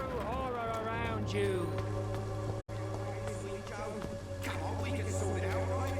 true horror around you. Come on, we can sort it out, right?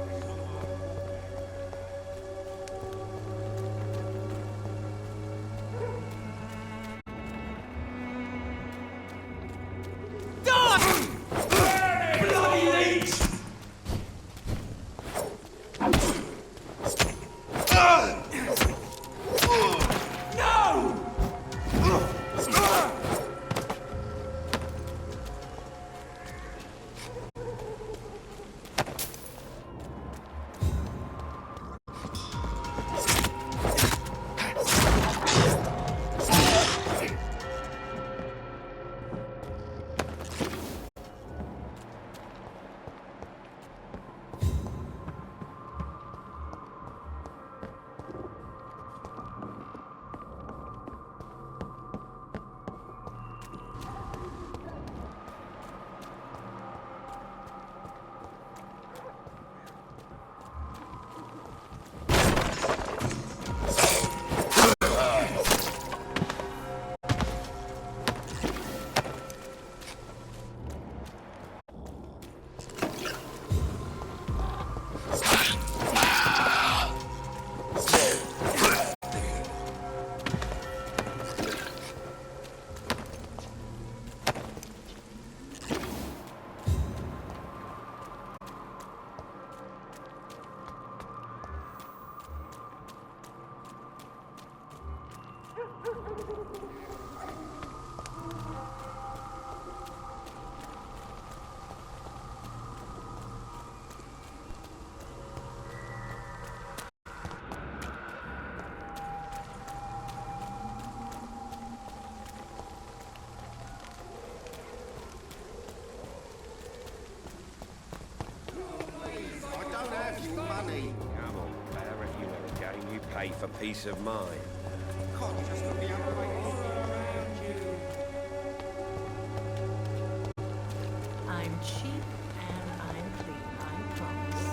Money. Come on, Barrett, you know the game. You pay for peace of mind. Can't just look the other way. I'm cheap and I'm clean, I promise.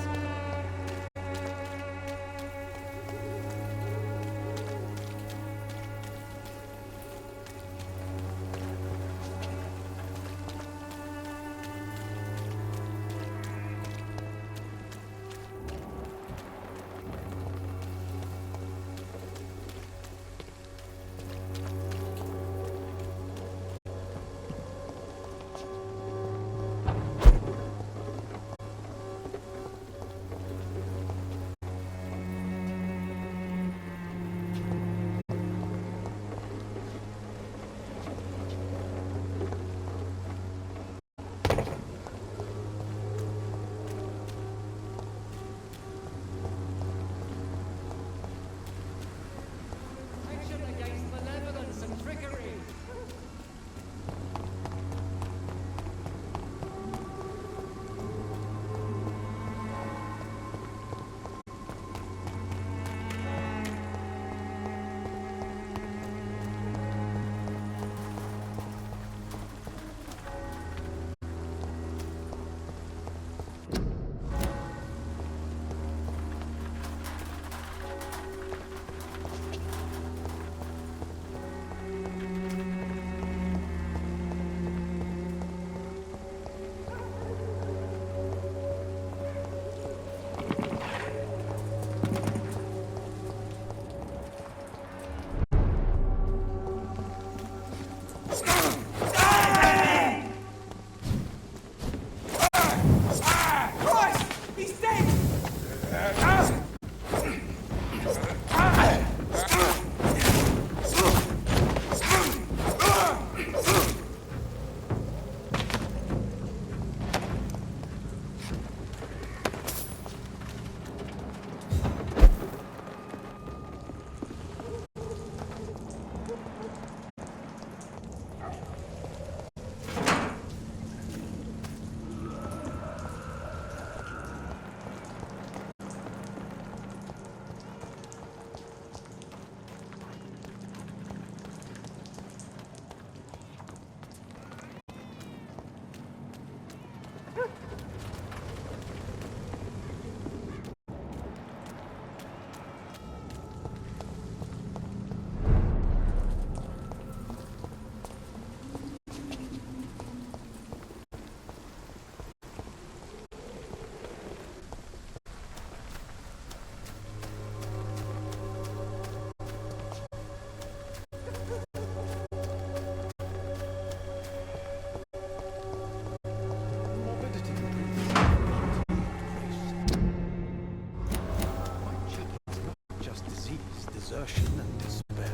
desertion and despair.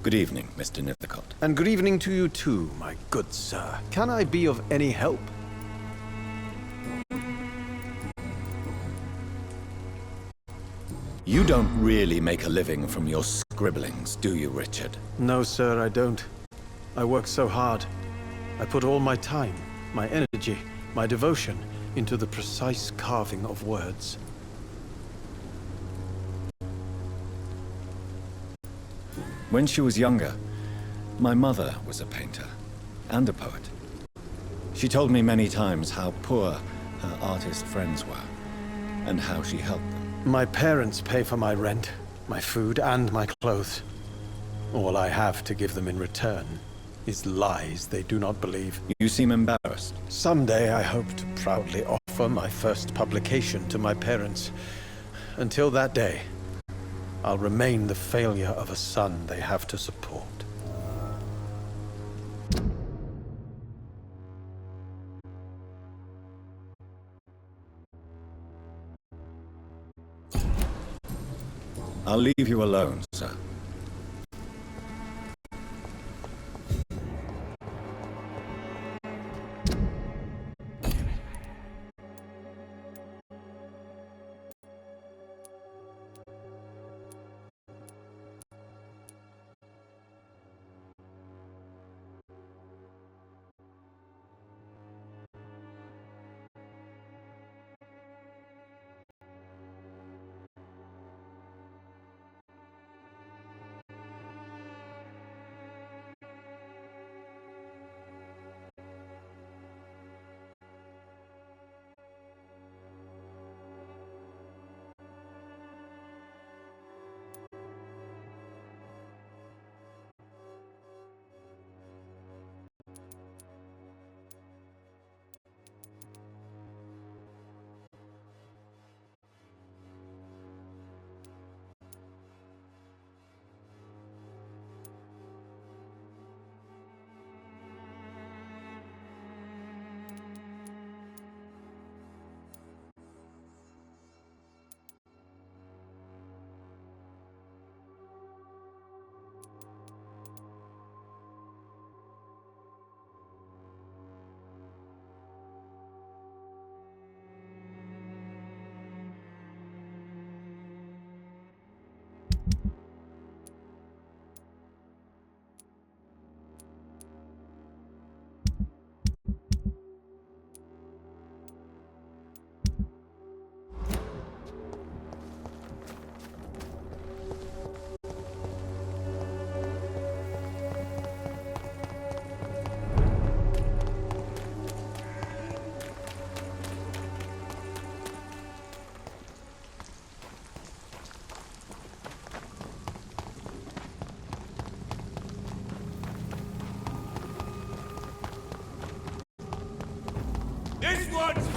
Good evening, Mr. Nithicott. And good evening to you too, my good sir. Can I be of any help? You don't really make a living from your scribblings, do you, Richard? No, sir, I don't. I work so hard. I put all my time, my energy, my devotion into the precise carving of words. When she was younger, my mother was a painter and a poet. She told me many times how poor her artist friends were and how she helped them. My parents pay for my rent, my food, and my clothes. All I have to give them in return is lies they do not believe. You seem embarrassed. Someday I hope to proudly offer my first publication to my parents. Until that day, I'll remain the failure of a son they have to support. I'll leave you alone, sir. This one's...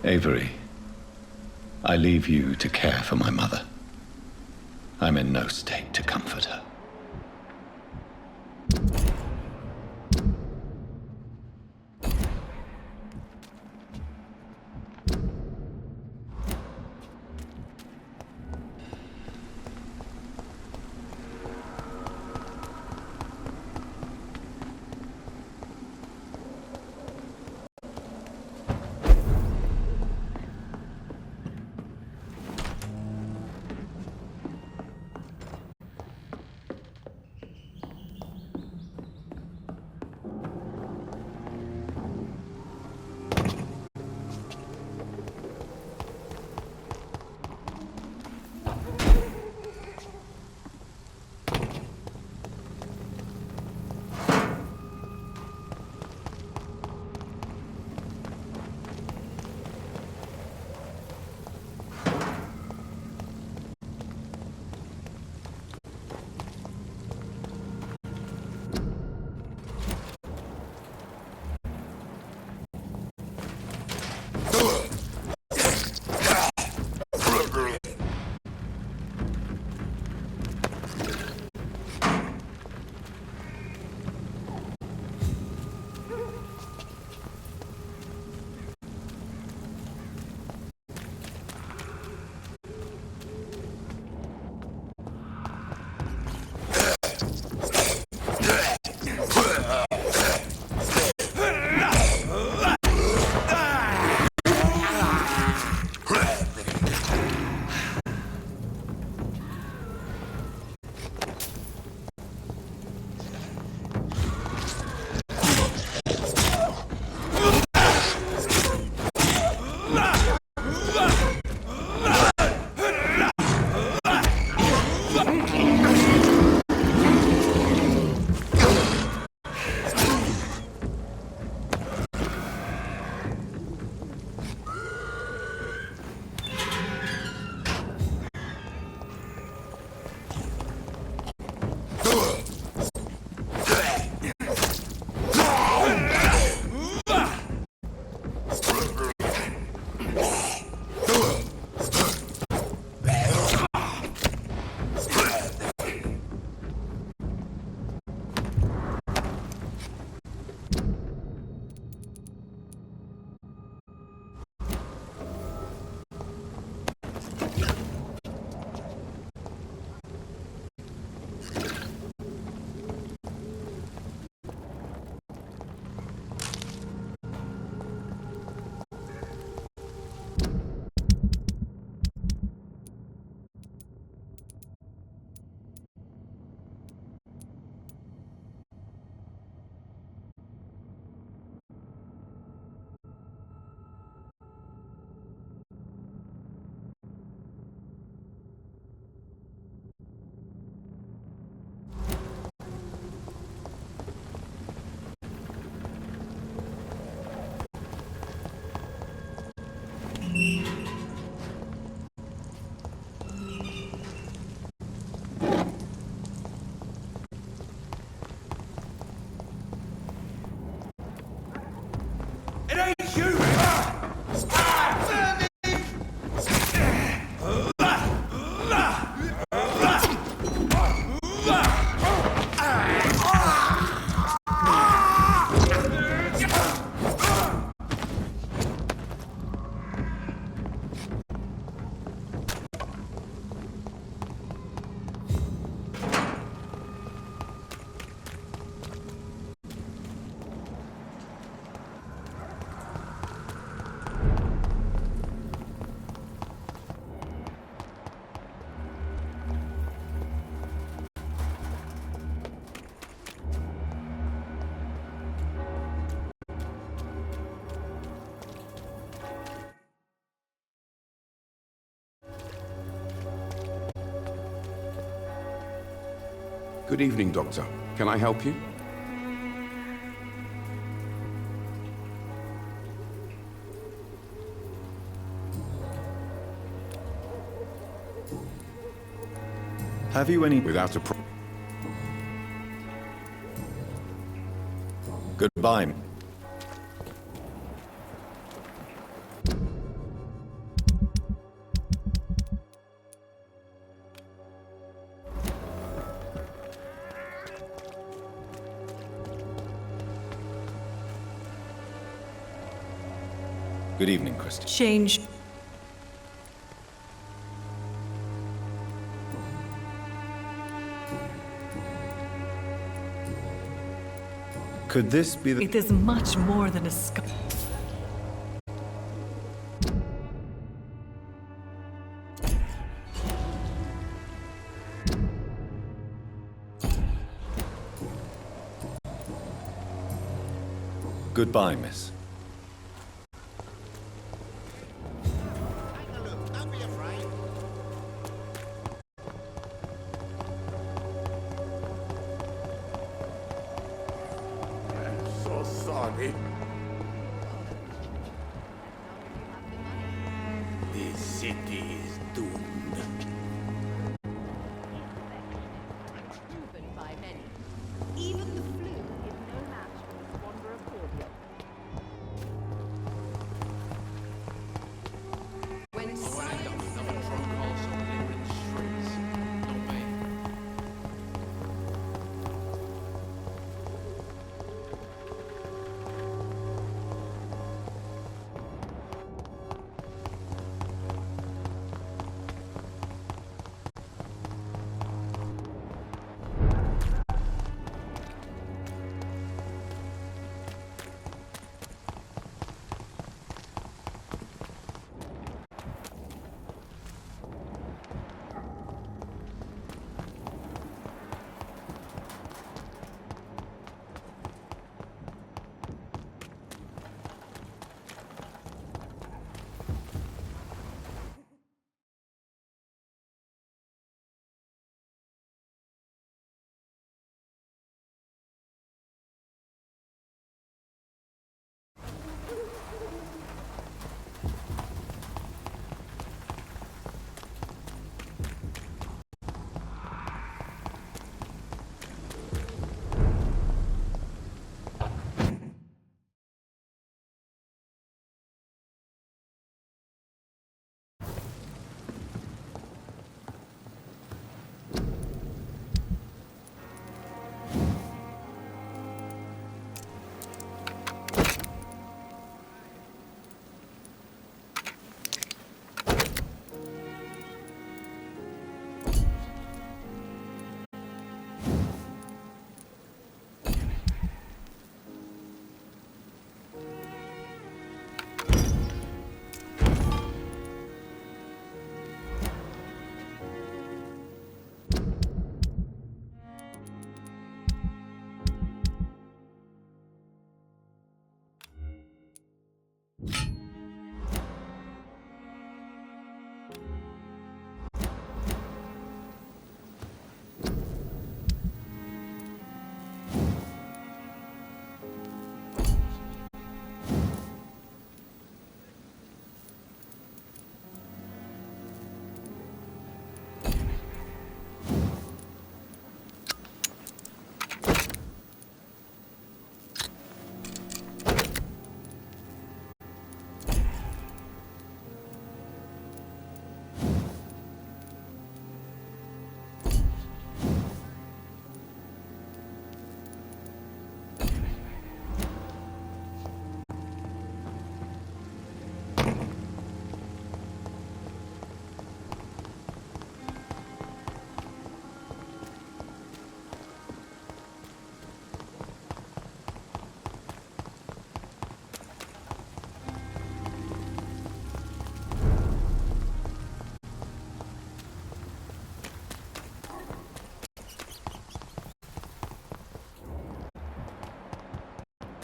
Avery, I leave you to care for my mother. I'm in no state to comfort her. It ain't you! Good evening, Doctor. Can I help you? Have you any... Without a Goodbye. Good evening, Christy. Change. Could this be the... It is much more than a scar. Goodbye, miss. Take a look. Don't be afraid. I'm so sorry. This city is doomed. Proven by many. Even the flu is no match for this wanderer cordial. When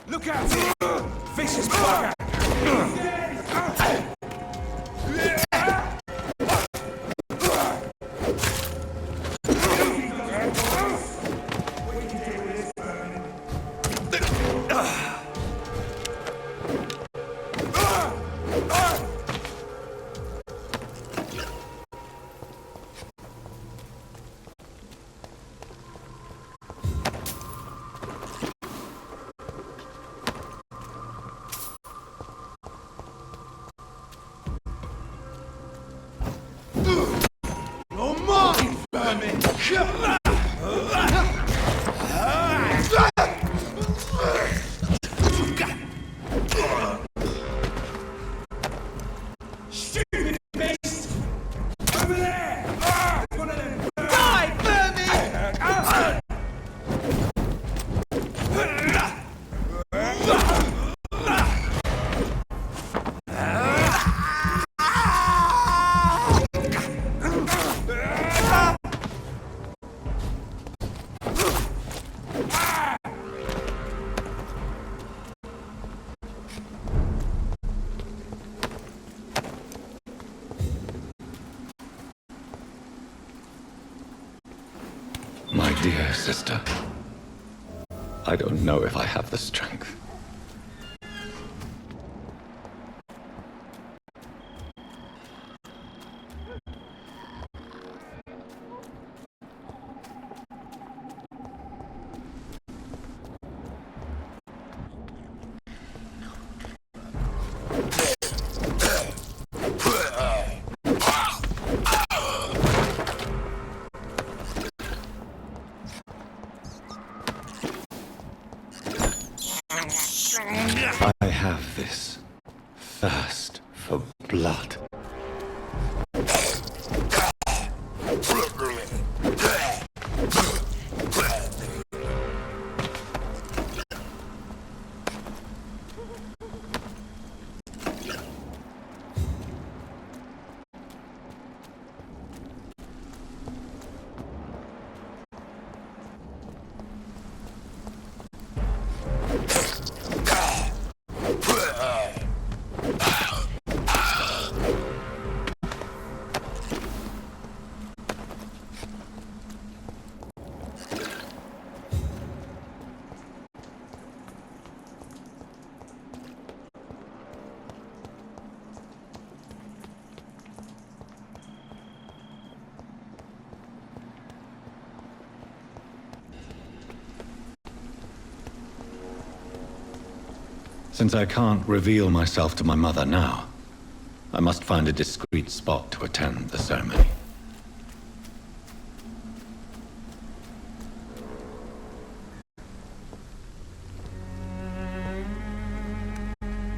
Look out! Vicious bugger! Dear sister, I don't know if I have the strength. I have this thirst for blood. Since I can't reveal myself to my mother now, I must find a discreet spot to attend the ceremony.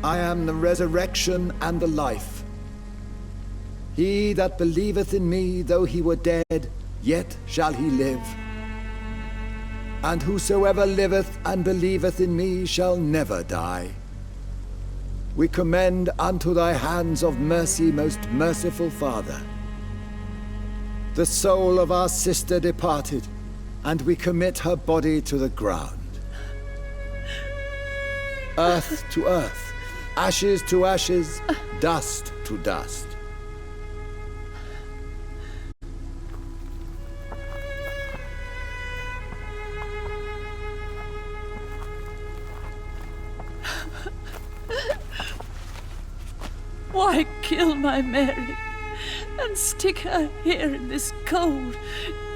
I am the resurrection and the life. He that believeth in me, though he were dead, yet shall he live. And whosoever liveth and believeth in me shall never die. We commend unto thy hands of mercy, most merciful Father, the soul of our sister departed, and we commit her body to the ground. Earth to earth, ashes to ashes, dust to dust. Why kill my Mary and stick her here in this cold,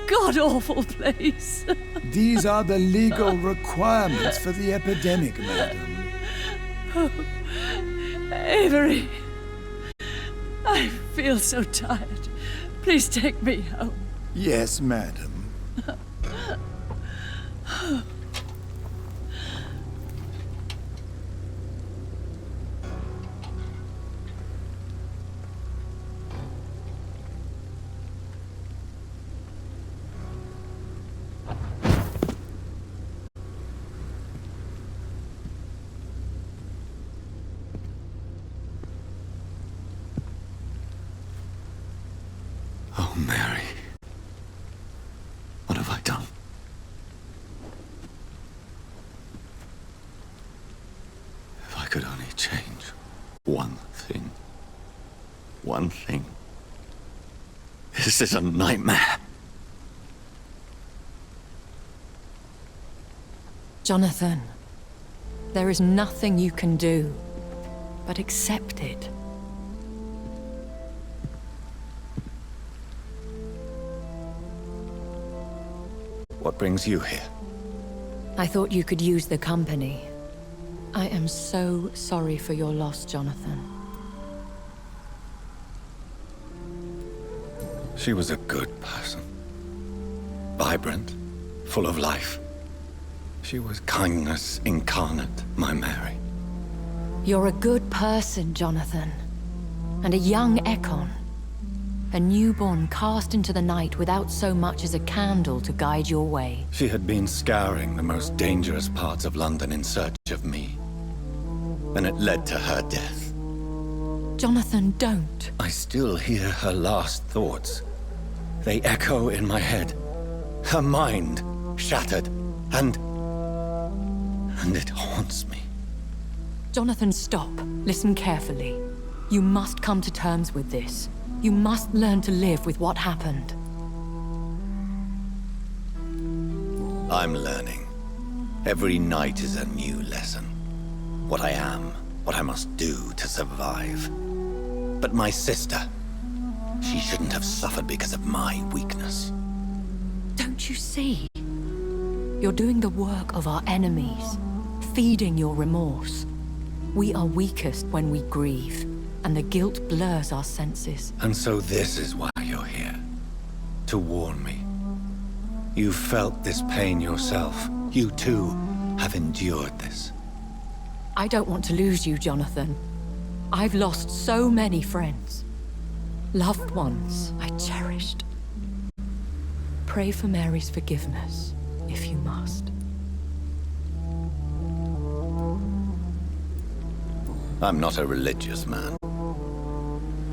god-awful place? These are the legal requirements for the epidemic, madam. Oh, Avery, I feel so tired. Please take me home. Yes, madam. Oh, Mary. What have I done? If I could only change one thing. One thing. This is a nightmare. Jonathan, there is nothing you can do but accept it. What brings you here? I thought you could use the company. I am so sorry for your loss, Jonathan. She was a good person. Vibrant, full of life. She was kindness incarnate, my Mary. You're a good person, Jonathan. And a young Ekon. A newborn cast into the night without so much as a candle to guide your way. She had been scouring the most dangerous parts of London in search of me. And it led to her death. Jonathan, don't. I still hear her last thoughts. They echo in my head. Her mind shattered, and it haunts me. Jonathan, stop. Listen carefully. You must come to terms with this. You must learn to live with what happened. I'm learning. Every night is a new lesson. What I am, what I must do to survive. But my sister, she shouldn't have suffered because of my weakness. Don't you see? You're doing the work of our enemies, feeding your remorse. We are weakest when we grieve, and the guilt blurs our senses. And so this is why you're here. To warn me. You felt this pain yourself. You too have endured this. I don't want to lose you, Jonathan. I've lost so many friends. Loved ones I cherished. Pray for Mary's forgiveness, if you must. I'm not a religious man.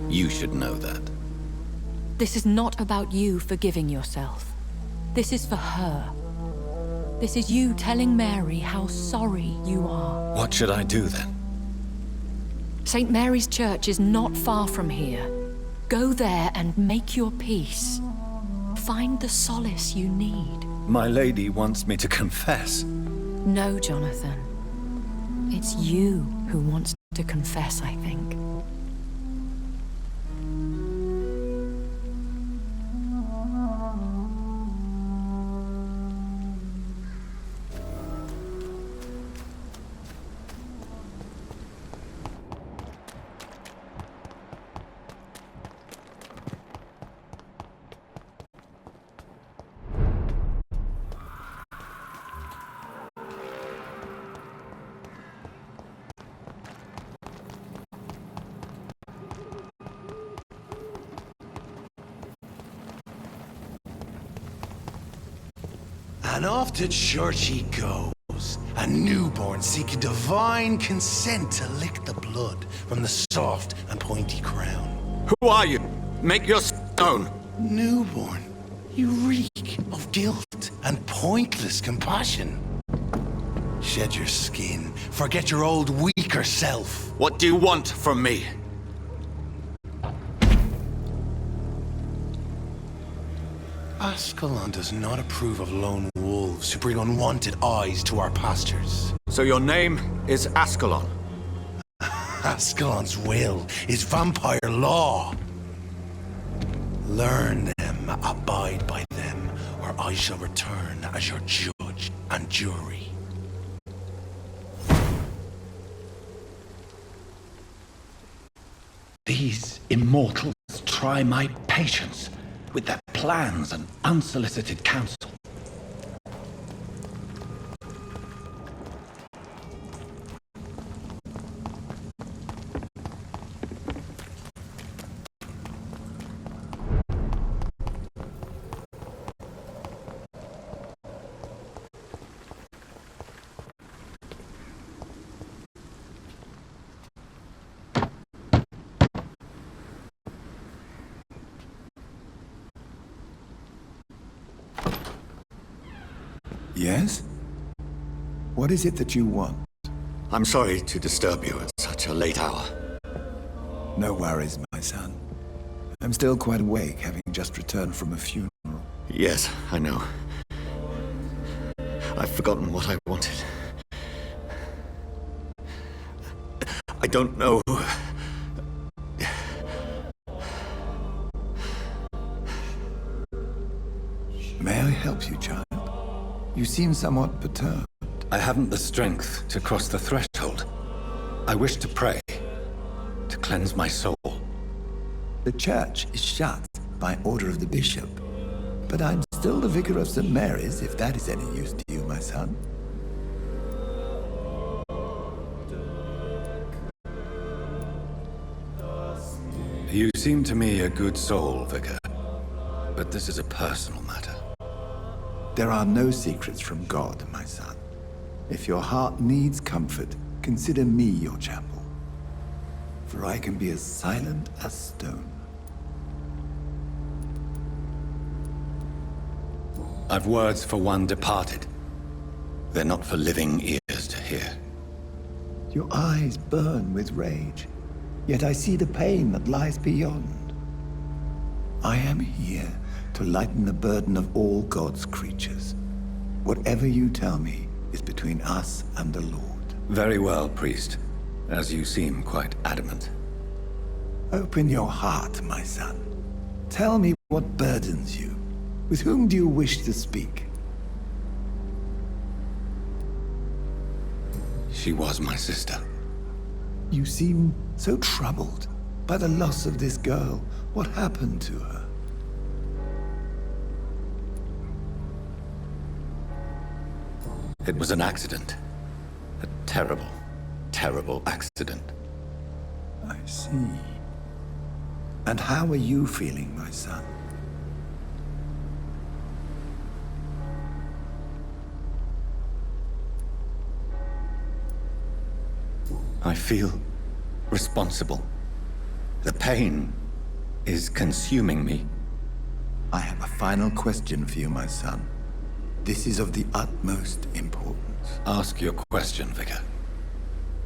You should know that. This is not about you forgiving yourself. This is for her. This is you telling Mary how sorry you are. What should I do then? St. Mary's Church is not far from here. Go there and make your peace. Find the solace you need. My lady wants me to confess. No, Jonathan. It's you who wants to confess, I think. And off to church he goes, a newborn seeking divine consent to lick the blood from the soft and pointy crown. Who are you? Make your known. Newborn, you reek of guilt and pointless compassion. Shed your skin, forget your old weaker self. What do you want from me? Ascalon does not approve of lone wolves who bring unwanted eyes to our pastures. So your name is Ascalon? Ascalon's will is vampire law. Learn them, abide by them, or I shall return as your judge and jury. These immortals try my patience with their plans and unsolicited counsel. Yes? What is it that you want? I'm sorry to disturb you at such a late hour. No worries, my son. I'm still quite awake, having just returned from a funeral. Yes, I know. I've forgotten what I wanted. I don't know. May I help you, child? You seem somewhat perturbed. I haven't the strength to cross the threshold. I wish to pray, to cleanse my soul. The church is shut by order of the bishop. But I'm still the vicar of St. Mary's, if that is any use to you, my son. You seem to me a good soul, Vicar. But this is a personal matter. There are no secrets from God, my son. If your heart needs comfort, consider me your chapel. For I can be as silent as stone. I've words for one departed. They're not for living ears to hear. Your eyes burn with rage, yet I see the pain that lies beyond. I am here to lighten the burden of all God's creatures. Whatever you tell me is between us and the Lord. Very well, priest. As you seem quite adamant. Open your heart, my son. Tell me what burdens you. With whom do you wish to speak? She was my sister. You seem so troubled by the loss of this girl. What happened to her? It was an accident. A terrible, terrible accident. I see. And how are you feeling, my son? I feel responsible. The pain is consuming me. I have a final question for you, my son. This is of the utmost importance. Ask your question, Vicar.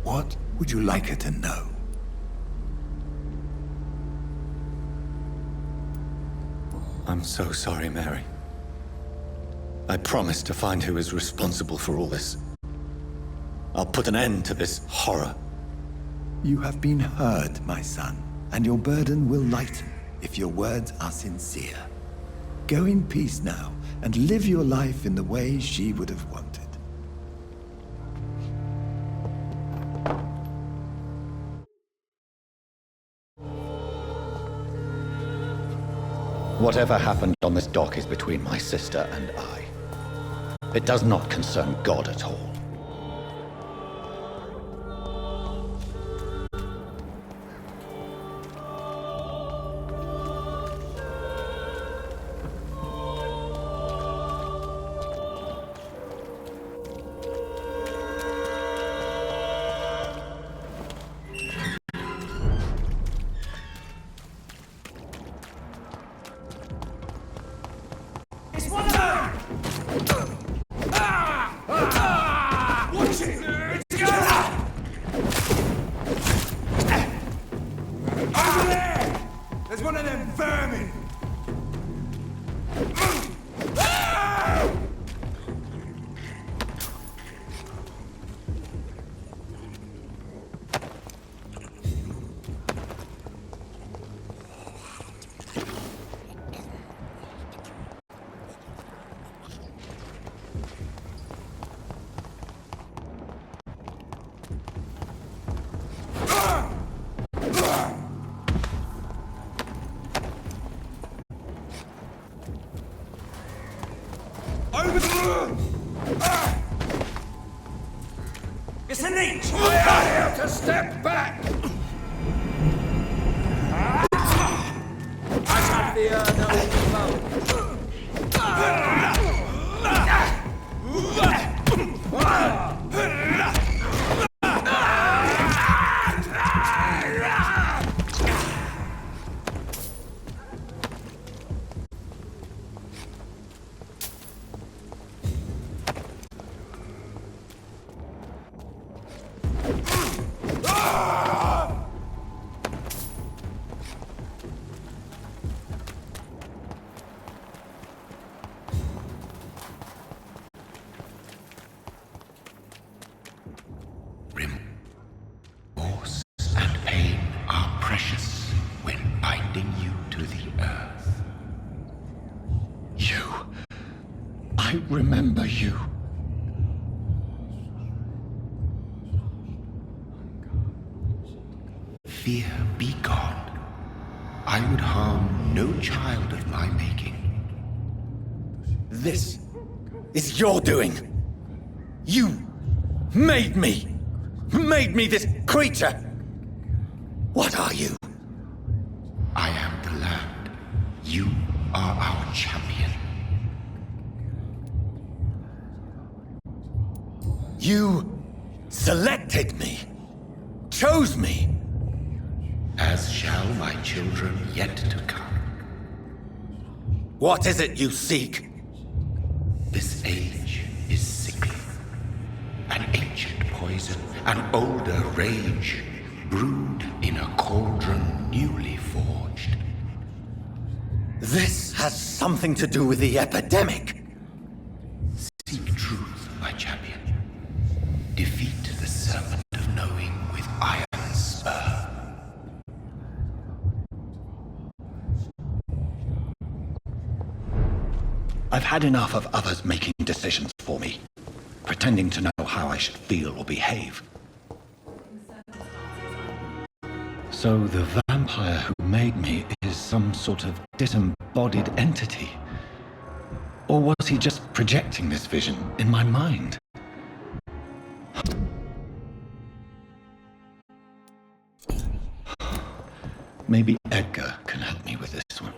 What would you like her to know? I'm so sorry, Mary. I promise to find who is responsible for all this. I'll put an end to this horror. You have been heard, my son, and your burden will lighten if your words are sincere. Go in peace now, and live your life in the way she would have wanted. Whatever happened on this dock is between my sister and I. It does not concern God at all. There's one of them vermin! It's an inch! I have to step back! I shall fear no foe. Remorse and pain are precious when binding you to the earth. I remember you. Fear be gone. I would harm no child of my making. This is your doing. You made me this creature. What are you? I am the land. You are our champion. You selected me, chose me. As shall my children yet to come. What is it you seek? This age is sickly. An ancient poison, an older rage, brewed in a cauldron newly forged. This has something to do with the epidemic. Seek I've had enough of others making decisions for me, pretending to know how I should feel or behave. So the vampire who made me is some sort of disembodied entity? Or was he just projecting this vision in my mind? Maybe Edgar can help me with this one.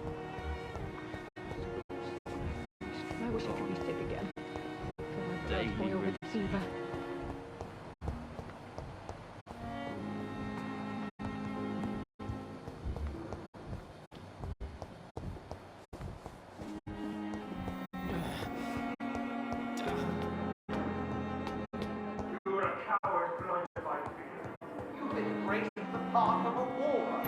I wish I could be sick again. Feel my blood boil with fever. You're a coward blinded by fear. You've been embracing the path of a war.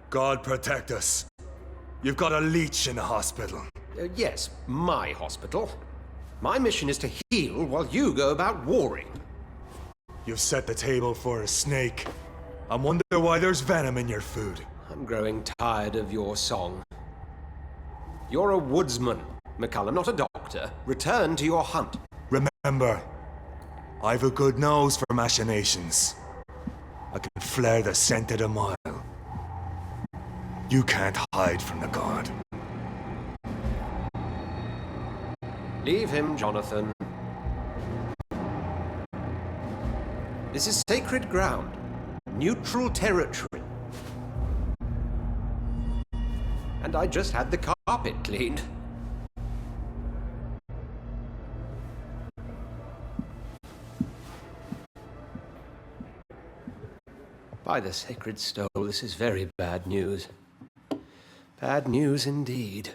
God protect us. You've got a leech in the hospital. Yes, my hospital. My mission is to heal while you go about warring. You've set the table for a snake. I wonder why there's venom in your food. I'm growing tired of your song. You're a woodsman, McCullum, not a doctor. Return to your hunt. Remember, I've a good nose for machinations. I can flare the scent at a mile. You can't hide from the god. Leave him, Jonathan. This is sacred ground. Neutral territory. And I just had the carpet cleaned. By the sacred stone, this is very bad news. Bad news indeed.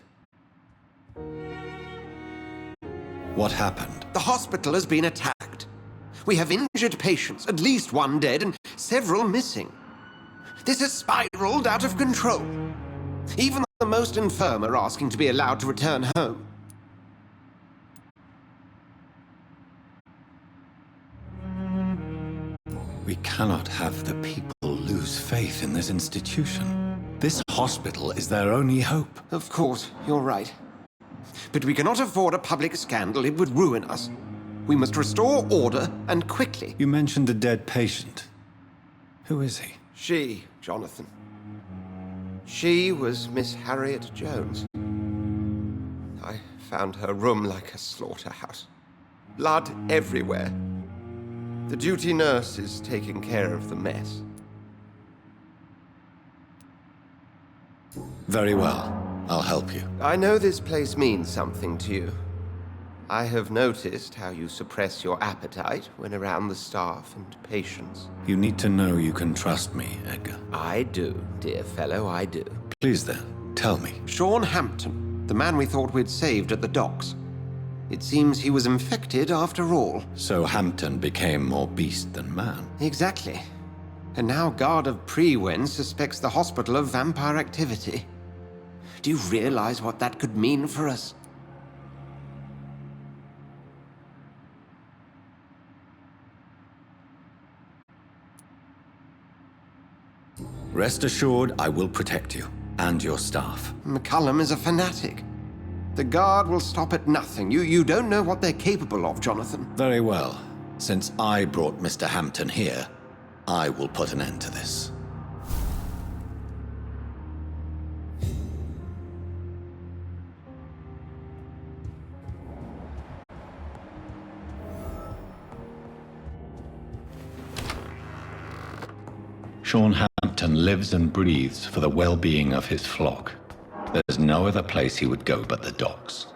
What happened? The hospital has been attacked. We have injured patients, at least one dead and several missing. This has spiraled out of control. Even the most infirm are asking to be allowed to return home. We cannot have the people lose faith in this institution. This hospital is their only hope. Of course, you're right. But we cannot afford a public scandal. It would ruin us. We must restore order, and quickly. You mentioned a dead patient. Who is he? She, Jonathan. She was Miss Harriet Jones. I found her room like a slaughterhouse. Blood everywhere. The duty nurse is taking care of the mess. Very well. I'll help you. I know this place means something to you. I have noticed how you suppress your appetite when around the staff and patients. You need to know you can trust me, Edgar. I do, dear fellow, I do. Please then, tell me. Sean Hampton, the man we thought we'd saved at the docks. It seems he was infected after all. So Hampton became more beast than man. Exactly. And now Guard of Prewen suspects the hospital of vampire activity. Do you realize what that could mean for us? Rest assured, I will protect you and your staff. McCullum is a fanatic. The Guard will stop at nothing. You don't know what they're capable of, Jonathan. Very well. Since I brought Mr. Hampton here, I will put an end to this. Sean Hampton lives and breathes for the well-being of his flock. There's no other place he would go but the docks.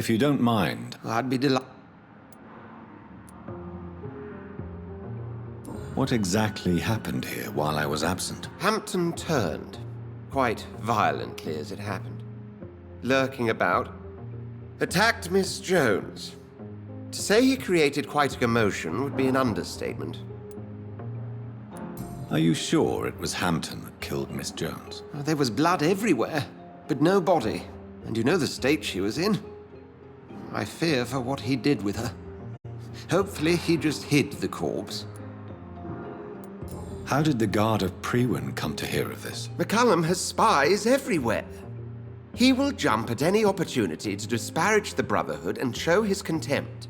If you don't mind... I'd be delighted. What exactly happened here while I was absent? Hampton turned, quite violently as it happened. Lurking about, attacked Miss Jones. To say he created quite a commotion would be an understatement. Are you sure it was Hampton that killed Miss Jones? There was blood everywhere, but no body. And you know the state she was in. I fear for what he did with her. Hopefully he just hid the corpse. How did the Guard of Prewin come to hear of this? McCallum has spies everywhere. He will jump at any opportunity to disparage the Brotherhood and show his contempt.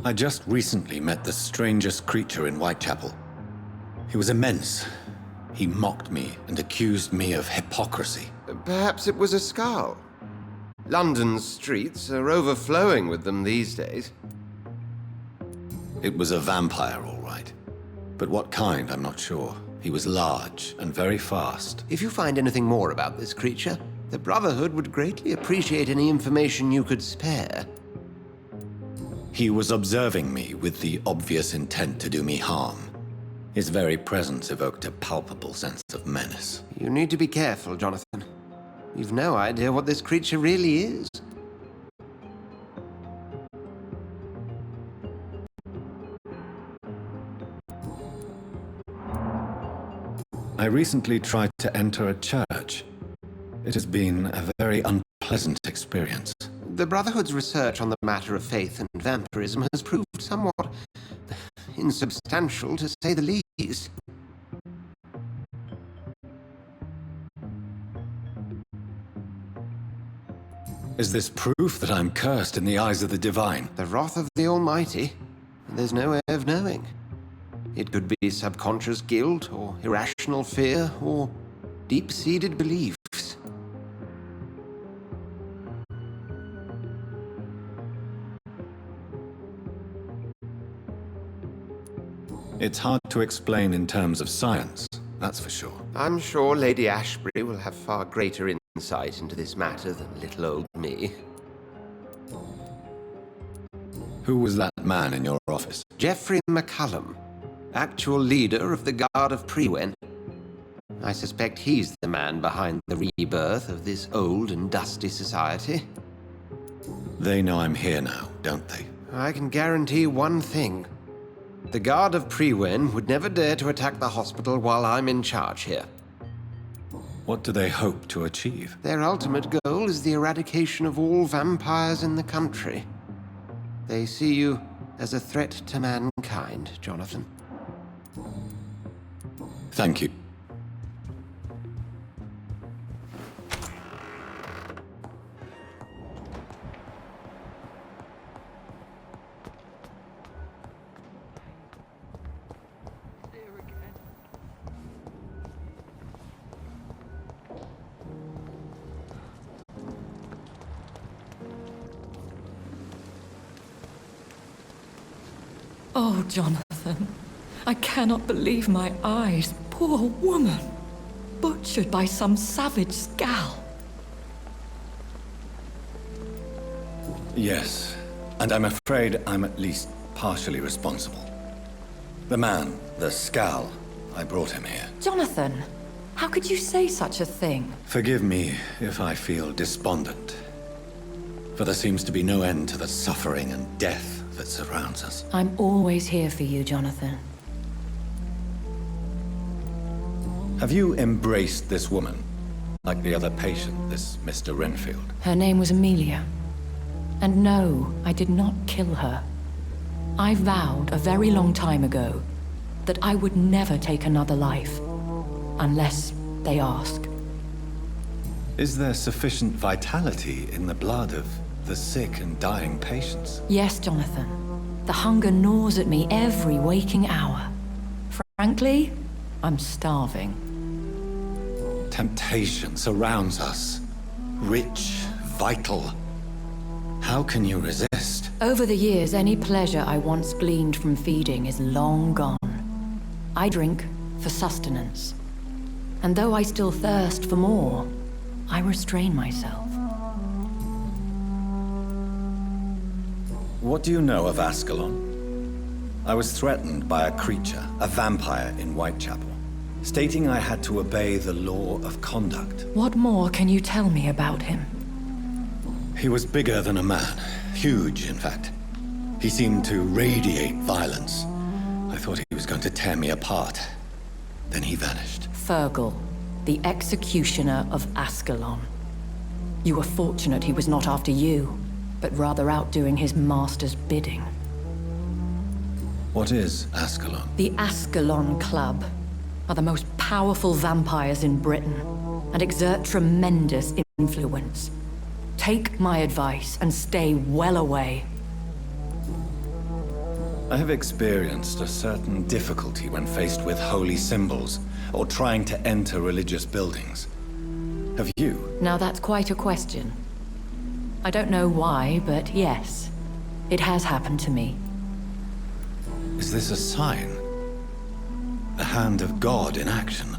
I just recently met the strangest creature in Whitechapel. He was immense. He mocked me and accused me of hypocrisy. Perhaps it was a skull. London's streets are overflowing with them these days. It was a vampire, all right. But what kind, I'm not sure. He was large and very fast. If you find anything more about this creature, the Brotherhood would greatly appreciate any information you could spare. He was observing me with the obvious intent to do me harm. His very presence evoked a palpable sense of menace. You need to be careful, Jonathan. You've no idea what this creature really is. I recently tried to enter a church. It has been a very unpleasant experience. The Brotherhood's research on the matter of faith and vampirism has proved somewhat insubstantial, to say the least. Is this proof that I'm cursed in the eyes of the divine? The wrath of the Almighty? There's no way of knowing. It could be subconscious guilt, or irrational fear, or deep-seated beliefs. It's hard to explain in terms of science, that's for sure. I'm sure Lady Ashbury will have far greater insight into this matter than little old me. Who was that man in your office? Geoffrey McCallum, actual leader of the Guard of Prewin. I suspect he's the man behind the rebirth of this old and dusty society. They know I'm here now, don't they? I can guarantee one thing. The Guard of Prewin would never dare to attack the hospital while I'm in charge here. What do they hope to achieve? Their ultimate goal is the eradication of all vampires in the country. They see you as a threat to mankind, Jonathan. Thank you. Oh, Jonathan, I cannot believe my eyes. Poor woman, butchered by some savage Skal. Yes, and I'm afraid I'm at least partially responsible. The man, the Skal, I brought him here. Jonathan, how could you say such a thing? Forgive me if I feel despondent, for there seems to be no end to the suffering and death that surrounds us. I'm always here for you, Jonathan. Have you embraced this woman, like the other patient, this Mr. Renfield? Her name was Amelia. And no, I did not kill her. I vowed a very long time ago that I would never take another life, unless they ask. Is there sufficient vitality in the blood of the sick and dying patients? Yes, Jonathan. The hunger gnaws at me every waking hour. Frankly, I'm starving. Temptation surrounds us. Rich, vital. How can you resist? Over the years, any pleasure I once gleaned from feeding is long gone. I drink for sustenance. And though I still thirst for more, I restrain myself. What do you know of Ascalon? I was threatened by a creature, a vampire in Whitechapel, stating I had to obey the law of conduct. What more can you tell me about him? He was bigger than a man. Huge, in fact. He seemed to radiate violence. I thought he was going to tear me apart. Then he vanished. Fergal, the executioner of Ascalon. You were fortunate he was not after you, but rather out doing his master's bidding. What is Ascalon? The Ascalon Club are the most powerful vampires in Britain and exert tremendous influence. Take my advice and stay well away. I have experienced a certain difficulty when faced with holy symbols or trying to enter religious buildings. Have you? Now that's quite a question. I don't know why, but yes, it has happened to me. Is this a sign? The hand of God in action?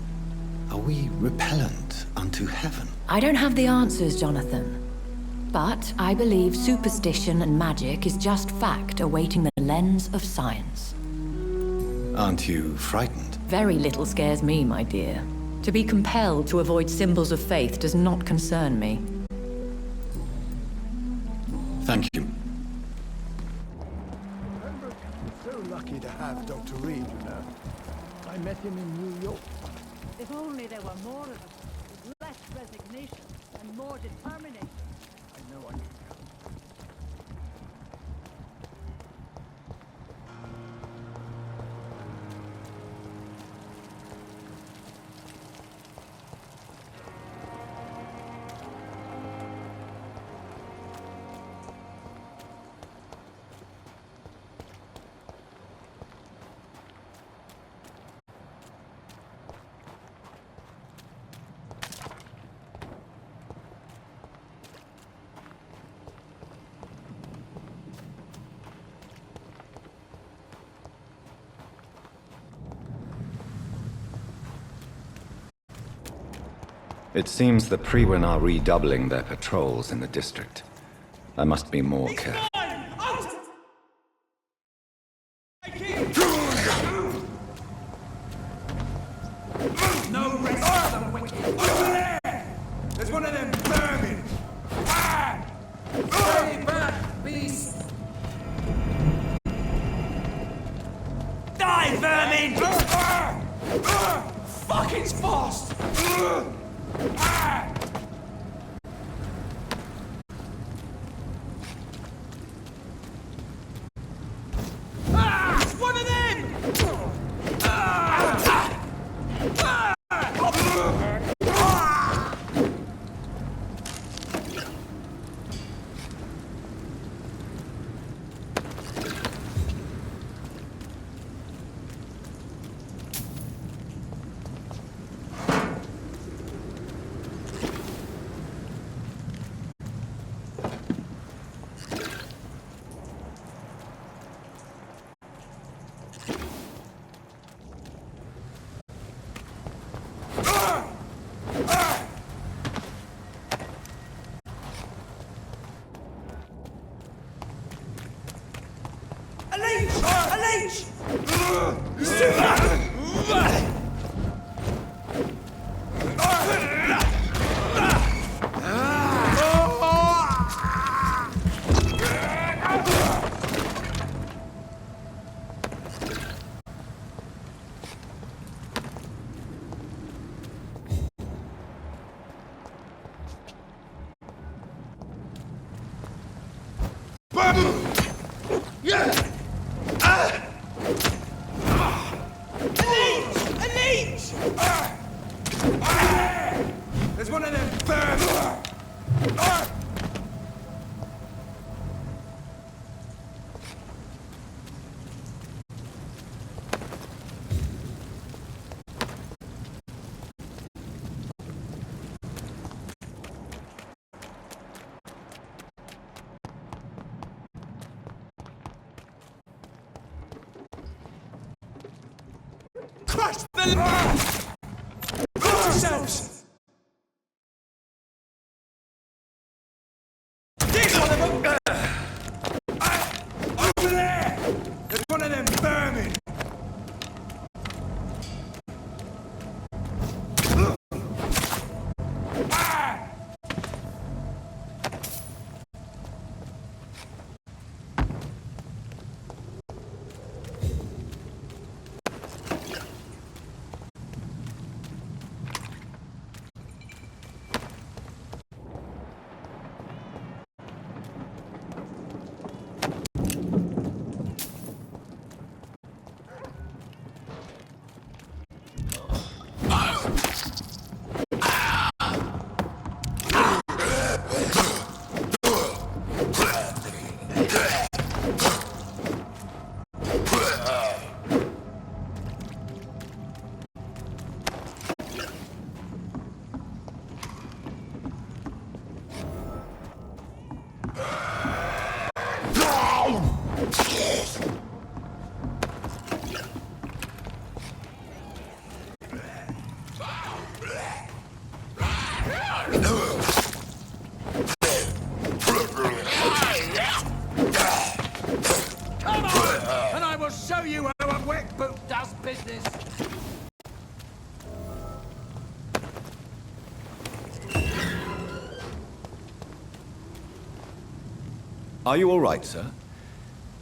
Are we repellent unto heaven? I don't have the answers, Jonathan. But I believe superstition and magic is just fact awaiting the lens of science. Aren't you frightened? Very little scares me, my dear. To be compelled to avoid symbols of faith does not concern me. Thank you. So lucky to have Dr. Reed, you know. I met him in New York. If only there were more of us, with less resignation and more determination. I know I can help. It seems the Priwen are redoubling their patrols in the district. I must be more careful. No rest for the wicked. Over there! There's one of them vermin! Stay back, beast! Die, vermin! Fuck, it's fast! It's one of them! A leech! There's one of them vermin! Crush the... Are you all right, sir?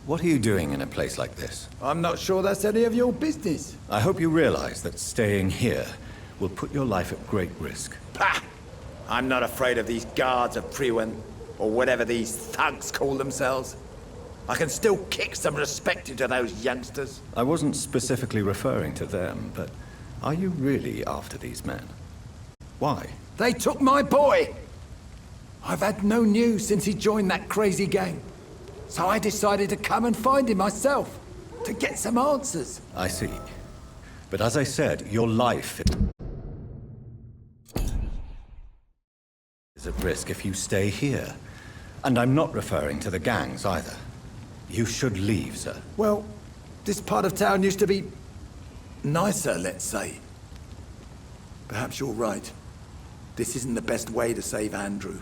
What are you doing in a place like this? I'm not sure that's any of your business. I hope you realize that staying here will put your life at great risk. Pah! I'm not afraid of these guards of Priwen, or whatever these thugs call themselves. I can still kick some respect into those youngsters. I wasn't specifically referring to them, but are you really after these men? Why? They took my boy! I've had no news since he joined that crazy gang. So I decided to come and find him myself, to get some answers. I see. But as I said, your life is at risk if you stay here. And I'm not referring to the gangs either. You should leave, sir. Well, this part of town used to be nicer, let's say. Perhaps you're right. This isn't the best way to save Andrew.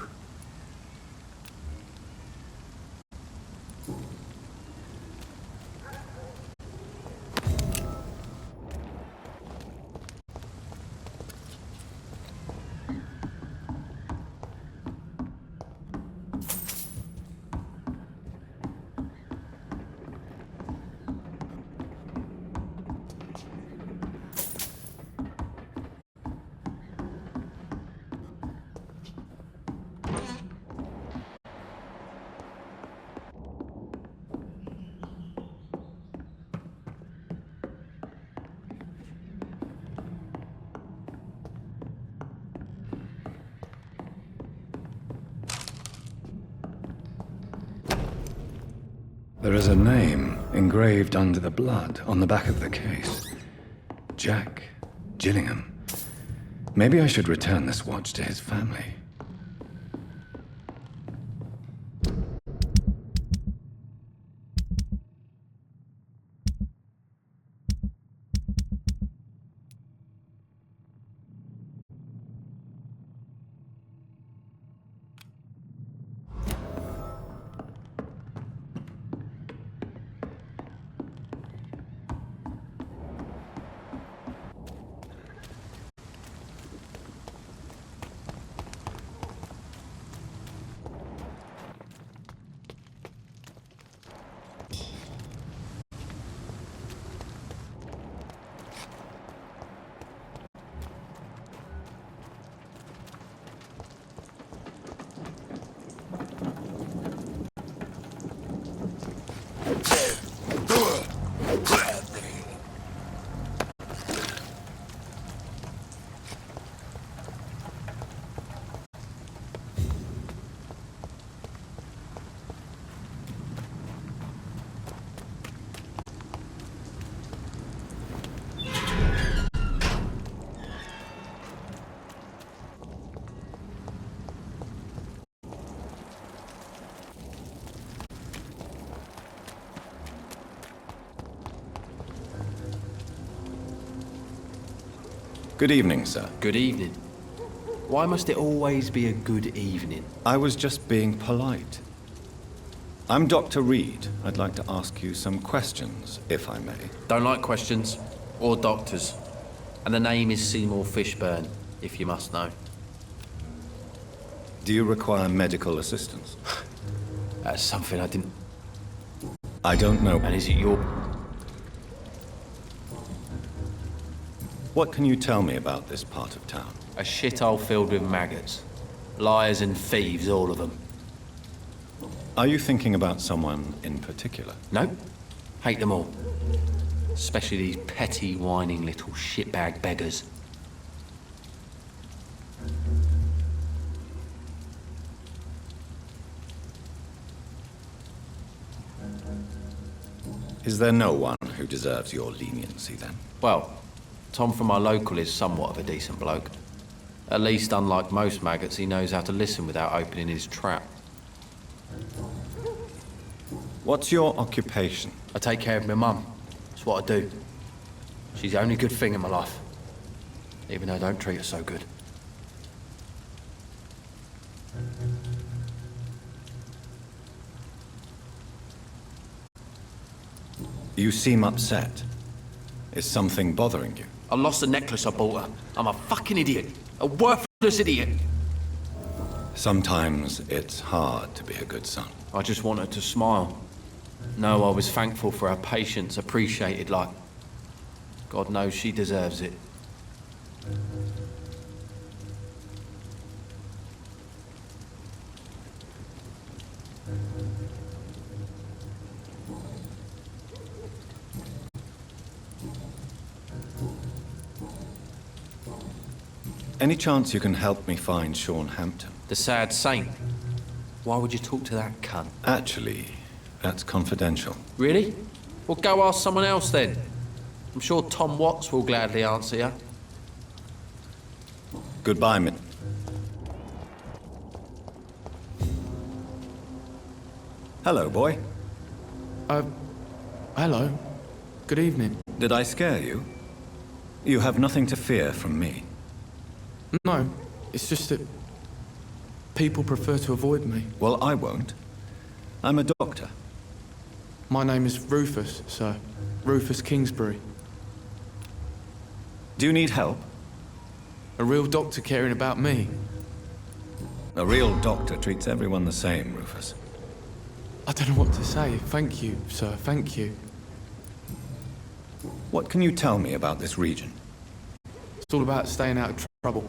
There is a name engraved under the blood on the back of the case. Jack Gillingham. Maybe I should return this watch to his family. Good evening, sir. Good evening. Why must it always be a good evening? I was just being polite. I'm Dr. Reed. I'd like to ask you some questions, if I may. Don't like questions, or doctors. And the name is Seymour Fishburne, if you must know. Do you require medical assistance? That's something I didn't... I don't know. And is it your... What can you tell me about this part of town? A shithole filled with maggots. Liars and thieves, all of them. Are you thinking about someone in particular? No. Hate them all. Especially these petty, whining little shitbag beggars. Is there no one who deserves your leniency, then? Well, Tom from our local is somewhat of a decent bloke. At least, unlike most maggots, he knows how to listen without opening his trap. What's your occupation? I take care of my mum. That's what I do. She's the only good thing in my life. Even though I don't treat her so good. You seem upset. Is something bothering you? I lost the necklace I bought her. I'm a fucking idiot. A worthless idiot. Sometimes it's hard to be a good son. I just wanted to smile. No, I was thankful for her patience, appreciated like... God knows she deserves it. Any chance you can help me find Sean Hampton? The sad saint. Why would you talk to that cunt? Actually, that's confidential. Really? Well, go ask someone else then. I'm sure Tom Watts will gladly answer you. Goodbye, Mitt. Hello, boy. Hello. Good evening. Did I scare you? You have nothing to fear from me. No, it's just that people prefer to avoid me. Well, I won't. I'm a doctor. My name is Rufus, sir. Rufus Kingsbury. Do you need help? A real doctor caring about me. A real doctor treats everyone the same, Rufus. I don't know what to say. Thank you, sir. Thank you. What can you tell me about this region? It's all about staying out of trouble.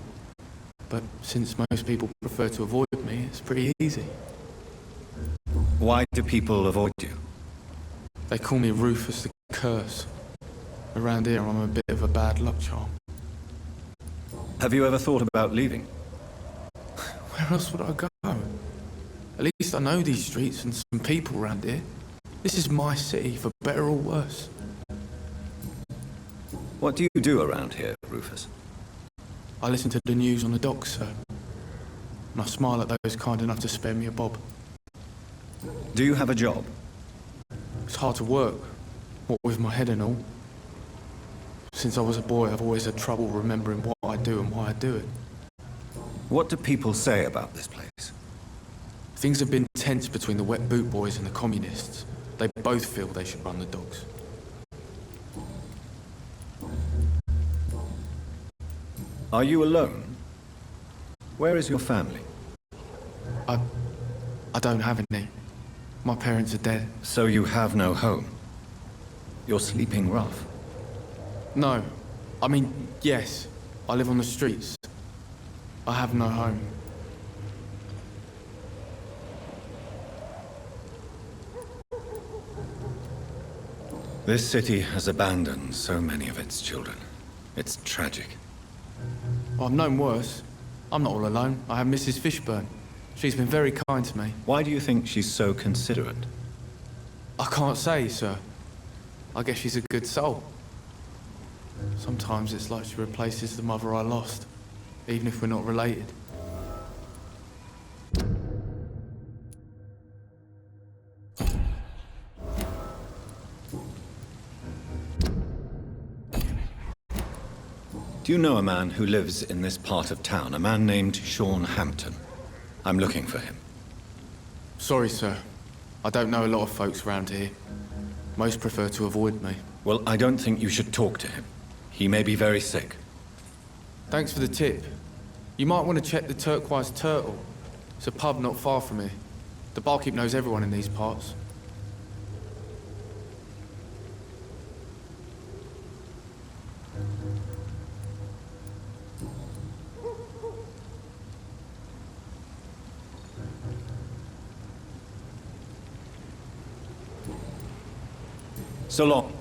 But since most people prefer to avoid me, it's pretty easy. Why do people avoid you? They call me Rufus the Curse. Around here, I'm a bit of a bad luck charm. Have you ever thought about leaving? Where else would I go? At least I know these streets and some people around here. This is my city, for better or worse. What do you do around here, Rufus? I listen to the news on the docks, sir. And I smile at those kind enough to spare me a bob. Do you have a job? It's hard to work, what with my head and all. Since I was a boy, I've always had trouble remembering what I do and why I do it. What do people say about this place? Things have been tense between the wet boot boys and the communists. They both feel they should run the docks. Are you alone? Where is your family? I don't have any. My parents are dead. So you have no home? You're sleeping rough? No. I mean, yes. I live on the streets. I have no home. This city has abandoned so many of its children. It's tragic. Well, I've known worse. I'm not all alone. I have Mrs. Fishburne. She's been very kind to me. Why do you think she's so considerate? I can't say, sir. I guess she's a good soul. Sometimes it's like she replaces the mother I lost, even if we're not related. Do you know a man who lives in this part of town? A man named Sean Hampton. I'm looking for him. Sorry, sir. I don't know a lot of folks around here. Most prefer to avoid me. Well, I don't think you should talk to him. He may be very sick. Thanks for the tip. You might want to check the Turquoise Turtle. It's a pub not far from here. The barkeep knows everyone in these parts. So long.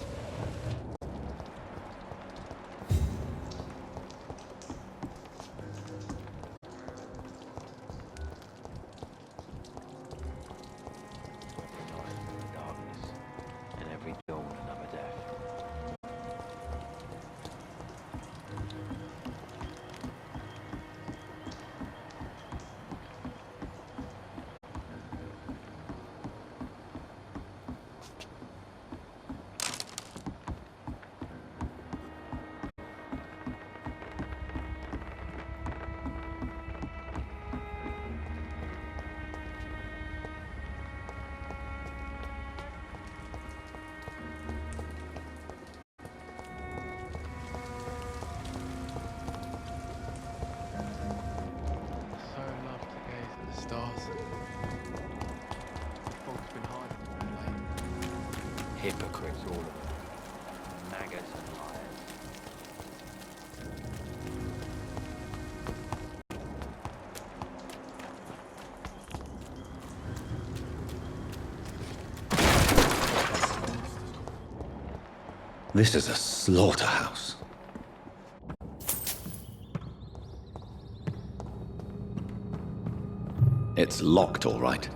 Hypocrites, all of them. Maggots and liars. This is a slaughterhouse. It's locked, all right.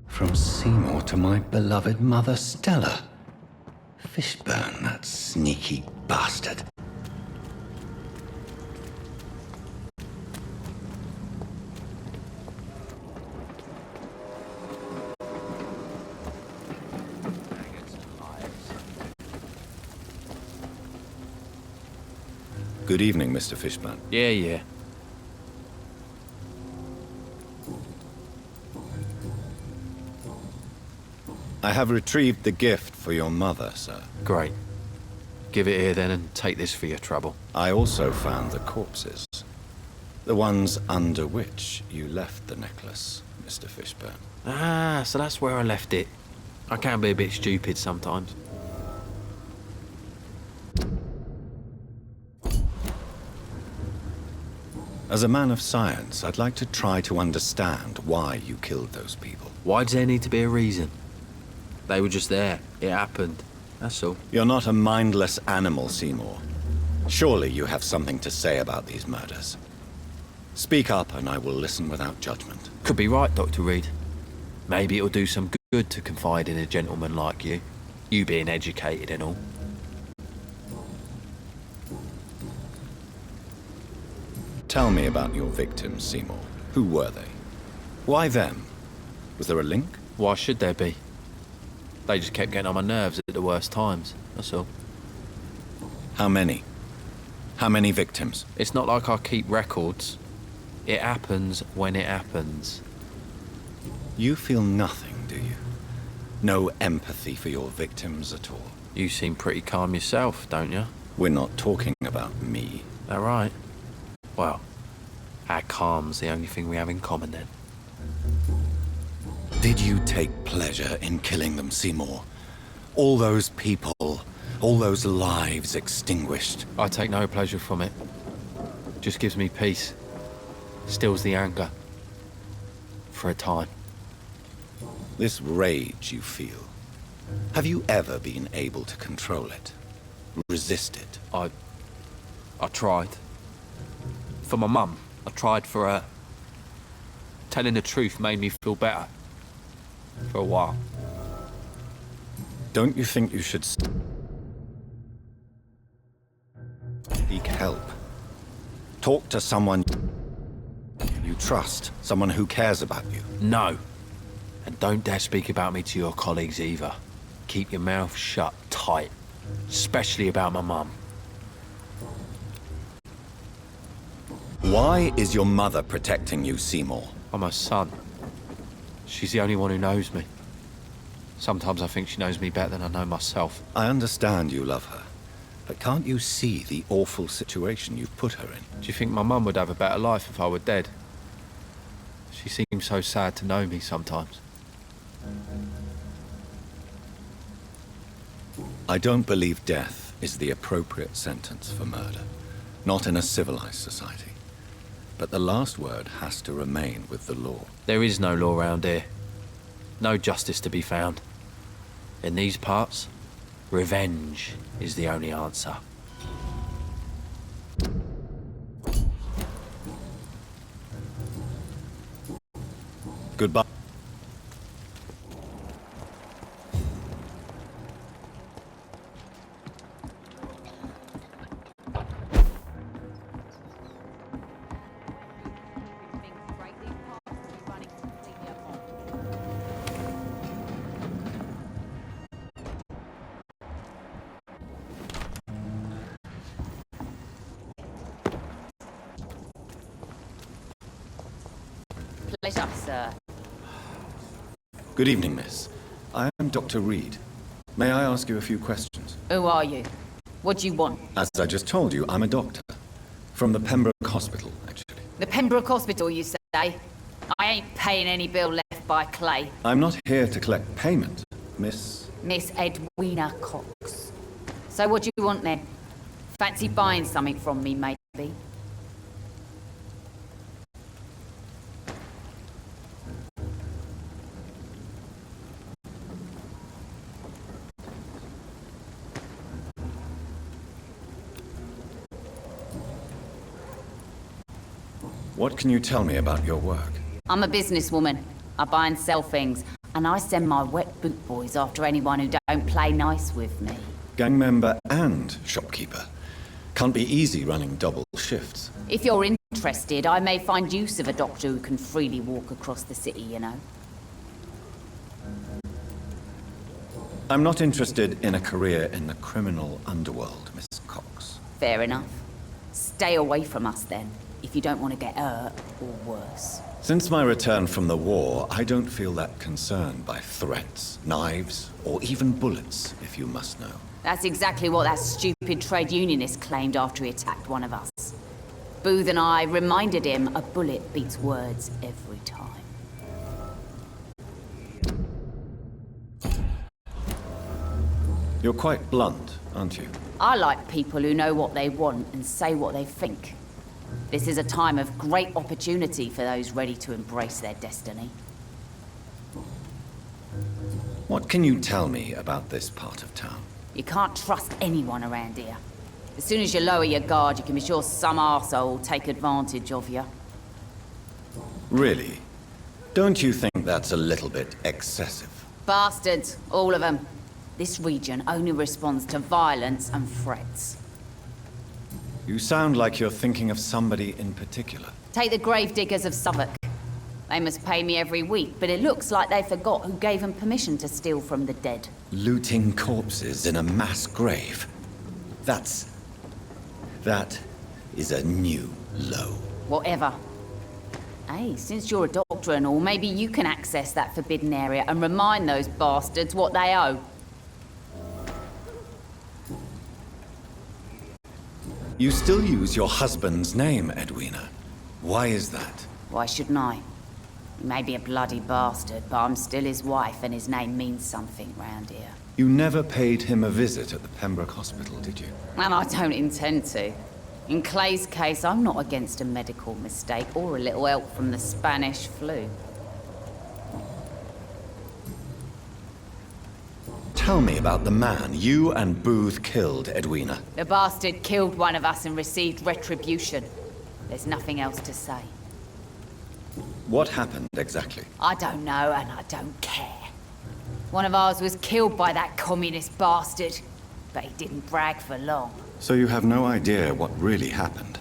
From Seymour to my beloved mother, Stella. Fishburne, that sneaky bastard. Good evening, Mr. Fishburne. Yeah. I have retrieved the gift for your mother, sir. Great. Give it here then and take this for your trouble. I also found the corpses. The ones under which you left the necklace, Mr. Fishburne. Ah, so that's where I left it. I can be a bit stupid sometimes. As a man of science, I'd like to try to understand why you killed those people. Why does there need to be a reason? They were just there. It happened. That's all. You're not a mindless animal, Seymour. Surely you have something to say about these murders. Speak up and I will listen without judgment. Could be right, Dr. Reed. Maybe it'll do some good to confide in a gentleman like you. You being educated and all. Tell me about your victims, Seymour. Who were they? Why them? Was there a link? Why should there be? They just kept getting on my nerves at the worst times, that's all. How many? How many victims? It's not like I keep records. It happens when it happens. You feel nothing, do you? No empathy for your victims at all? You seem pretty calm yourself, don't you? We're not talking about me. All right. Well, our calm's the only thing we have in common then. Did you take pleasure in killing them, Seymour? All those people, all those lives extinguished. I take no pleasure from it. Just gives me peace. Stills the anger. For a time. This rage you feel, have you ever been able to control it? Resist it? I tried. For my mum. I tried for her. Telling the truth made me feel better. For a while. Don't you think you should seek help? Talk to someone you trust, someone who cares about you. No. And don't dare speak about me to your colleagues either. Keep your mouth shut tight. Especially about my mum. Why is your mother protecting you, Seymour? I'm her son. She's the only one who knows me. Sometimes I think she knows me better than I know myself. I understand you love her, but can't you see the awful situation you've put her in? Do you think my mum would have a better life if I were dead? She seems so sad to know me sometimes. I don't believe death is the appropriate sentence for murder. Not in a civilized society. But the last word has to remain with the law. There is no law around here. No justice to be found. In these parts, revenge is the only answer. Goodbye. Pleasure, sir. Good evening, miss. I am Dr. Reed. May I ask you a few questions? Who are you? What do you want? As I just told you, I'm a doctor. From the Pembroke Hospital, actually. The Pembroke Hospital, you say? I ain't paying any bill left by Clay. I'm not here to collect payment, Miss... Miss Edwina Cox. So what do you want then? Fancy buying something from me, maybe? What can you tell me about your work? I'm a businesswoman. I buy and sell things, and I send my wet boot boys after anyone who don't play nice with me. Gang member and shopkeeper. Can't be easy running double shifts. If you're interested, I may find use of a doctor who can freely walk across the city, you know. I'm not interested in a career in the criminal underworld, Miss Cox. Fair enough. Stay away from us then, if you don't want to get hurt or worse. Since my return from the war, I don't feel that concerned by threats, knives, or even bullets, if you must know. That's exactly what that stupid trade unionist claimed after he attacked one of us. Booth and I reminded him a bullet beats words every time. You're quite blunt, aren't you? I like people who know what they want and say what they think. This is a time of great opportunity for those ready to embrace their destiny. What can you tell me about this part of town? You can't trust anyone around here. As soon as you lower your guard, you can be sure some arsehole will take advantage of you. Really? Don't you think that's a little bit excessive? Bastards, all of them. This region only responds to violence and threats. You sound like you're thinking of somebody in particular. Take the gravediggers of Southwark. They must pay me every week, but it looks like they forgot who gave them permission to steal from the dead. Looting corpses in a mass grave. That is a new low. Whatever. Hey, since you're a doctor and all, maybe you can access that forbidden area and remind those bastards what they owe. You still use your husband's name, Edwina. Why is that? Why shouldn't I? He may be a bloody bastard, but I'm still his wife and his name means something round here. You never paid him a visit at the Pembroke Hospital, did you? And I don't intend to. In Clay's case, I'm not against a medical mistake or a little help from the Spanish flu. Tell me about the man you and Booth killed, Edwina. The bastard killed one of us and received retribution. There's nothing else to say. What happened exactly? I don't know and I don't care. One of ours was killed by that communist bastard, but he didn't brag for long. So you have no idea what really happened,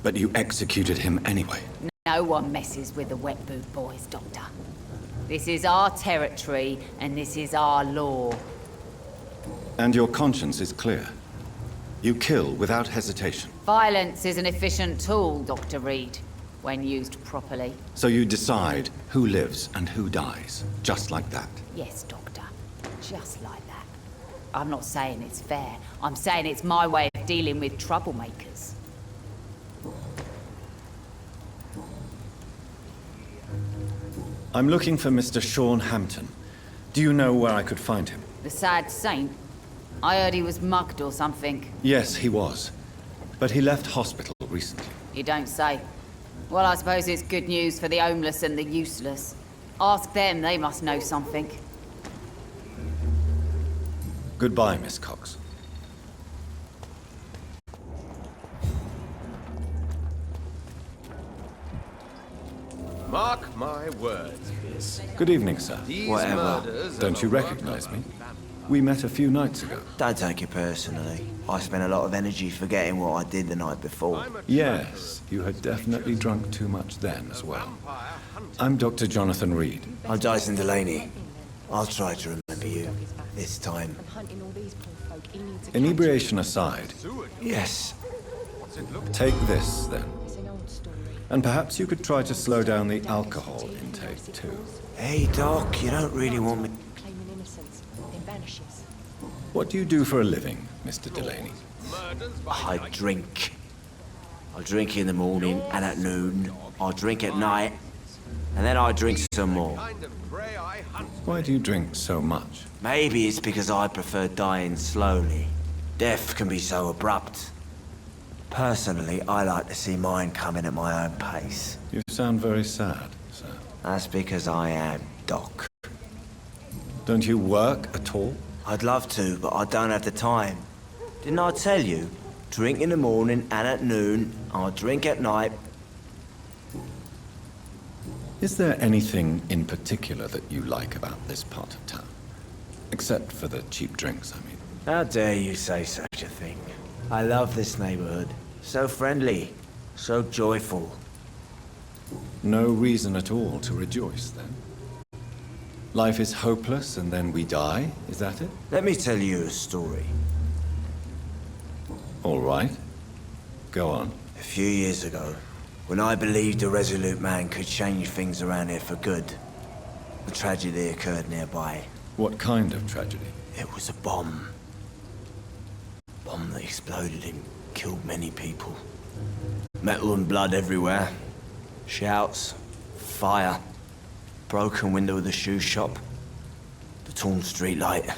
but you executed him anyway. No one messes with the wet boot boys, Doctor. This is our territory and this is our law. And your conscience is clear. You kill without hesitation. Violence is an efficient tool, Dr. Reed, when used properly. So you decide who lives and who dies, just like that? Yes, Doctor. Just like that. I'm not saying it's fair. I'm saying it's my way of dealing with troublemakers. I'm looking for Mr. Sean Hampton. Do you know where I could find him? The sad saint? I heard he was mugged or something. Yes, he was. But he left hospital recently. You don't say. Well, I suppose it's good news for the homeless and the useless. Ask them, they must know something. Goodbye, Miss Cox. Mark my words, Miss. Good evening, sir. These murders Don't you recognize me? We met a few nights ago. Don't take it personally. I spent a lot of energy forgetting what I did the night before. Yes, you had definitely drunk too much then as well. I'm Dr. Jonathan Reed. I'm Dyson Delaney. I'll try to remember you. This time. Inebriation aside. Yes. Take this, then. And perhaps you could try to slow down the alcohol intake, too. Hey, Doc, you don't really want me... What do you do for a living, Mr. Delaney? I drink. I drink in the morning and at noon. I drink at night. and then I drink some more. Why do you drink so much? Maybe it's because I prefer dying slowly. Death can be so abrupt. Personally, I like to see mine coming at my own pace. You sound very sad, sir. That's because I am, Doc. Don't you work at all? I'd love to, but I don't have the time. Didn't I tell you? Drink in the morning and at noon. I'll drink at night. Is there anything in particular that you like about this part of town? Except for the cheap drinks, I mean. How dare you say such a thing? I love this neighborhood. So friendly, so joyful. No reason at all to rejoice, then? Life is hopeless and then we die, is that it? Let me tell you a story. All right. Go on. A few years ago, when I believed a resolute man could change things around here for good, a tragedy occurred nearby. What kind of tragedy? It was a bomb. Bomb that exploded and killed many people. Metal and blood everywhere. Shouts, fire, broken window of the shoe shop, the torn streetlight.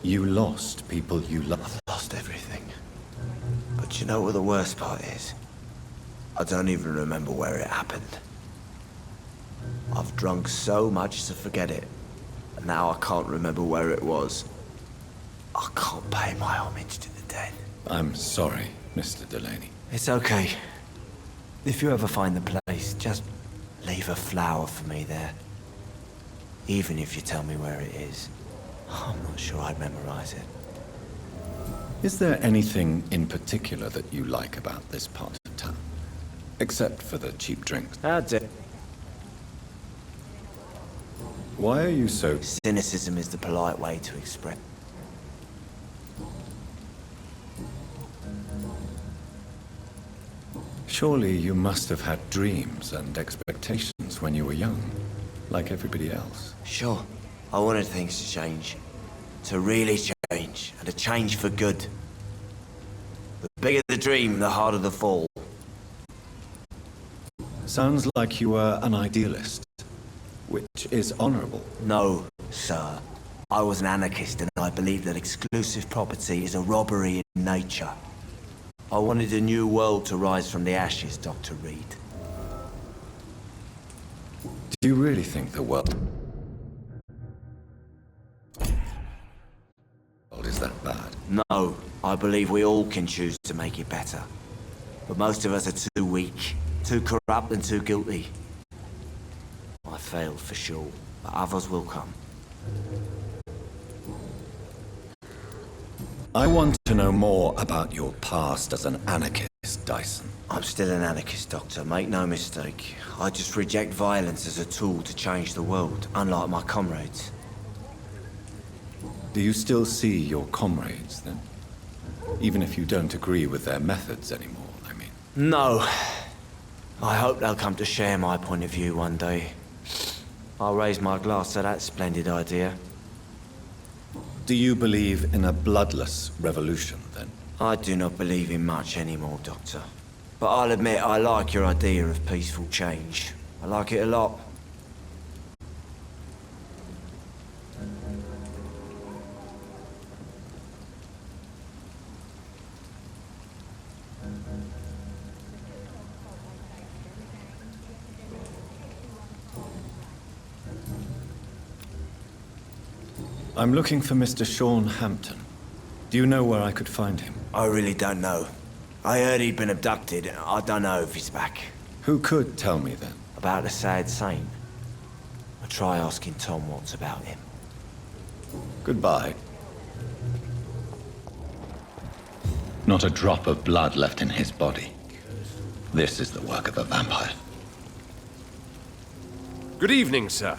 You lost people you loved. I've lost everything. But you know what the worst part is? I don't even remember where it happened. I've drunk so much to forget it, and now I can't remember where it was. I can't pay my homage to the dead. I'm sorry, Mr. Delaney. It's okay. If you ever find the place, just leave a flower for me there. Even if you tell me where it is. I'm not sure I'd memorize it. Is there anything in particular that you like about this part of town? Except for the cheap drinks. That's it. Why are you so... Cynicism is the polite way to express. Surely you must have had dreams and expectations when you were young, like everybody else. Sure. I wanted things to change. To really change, and to change for good. The bigger the dream, the harder the fall. Sounds like you were an idealist, which is honorable. No, sir. I was an anarchist and I believed that exclusive property is a robbery in nature. I wanted a new world to rise from the ashes, Dr. Reed. Do you really think the world is that bad? No, I believe we all can choose to make it better. But most of us are too weak, too corrupt and too guilty. I failed for sure, but others will come. I want to know more about your past as an anarchist, Dyson. I'm still an anarchist, Doctor, make no mistake. I just reject violence as a tool to change the world, unlike my comrades. Do you still see your comrades, then? Even if you don't agree with their methods anymore, I mean. No. I hope they'll come to share my point of view one day. I'll raise my glass to that splendid idea. Do you believe in a bloodless revolution, then? I do not believe in much anymore, Doctor. But I'll admit I like your idea of peaceful change. I like it a lot. I'm looking for Mr. Sean Hampton. Do you know where I could find him? I really don't know. I heard he'd been abducted. I don't know if he's back. Who could tell me then? About the sad saint. I'll try asking Tom what's about him. Goodbye. Not a drop of blood left in his body. This is the work of a vampire. Good evening, sir.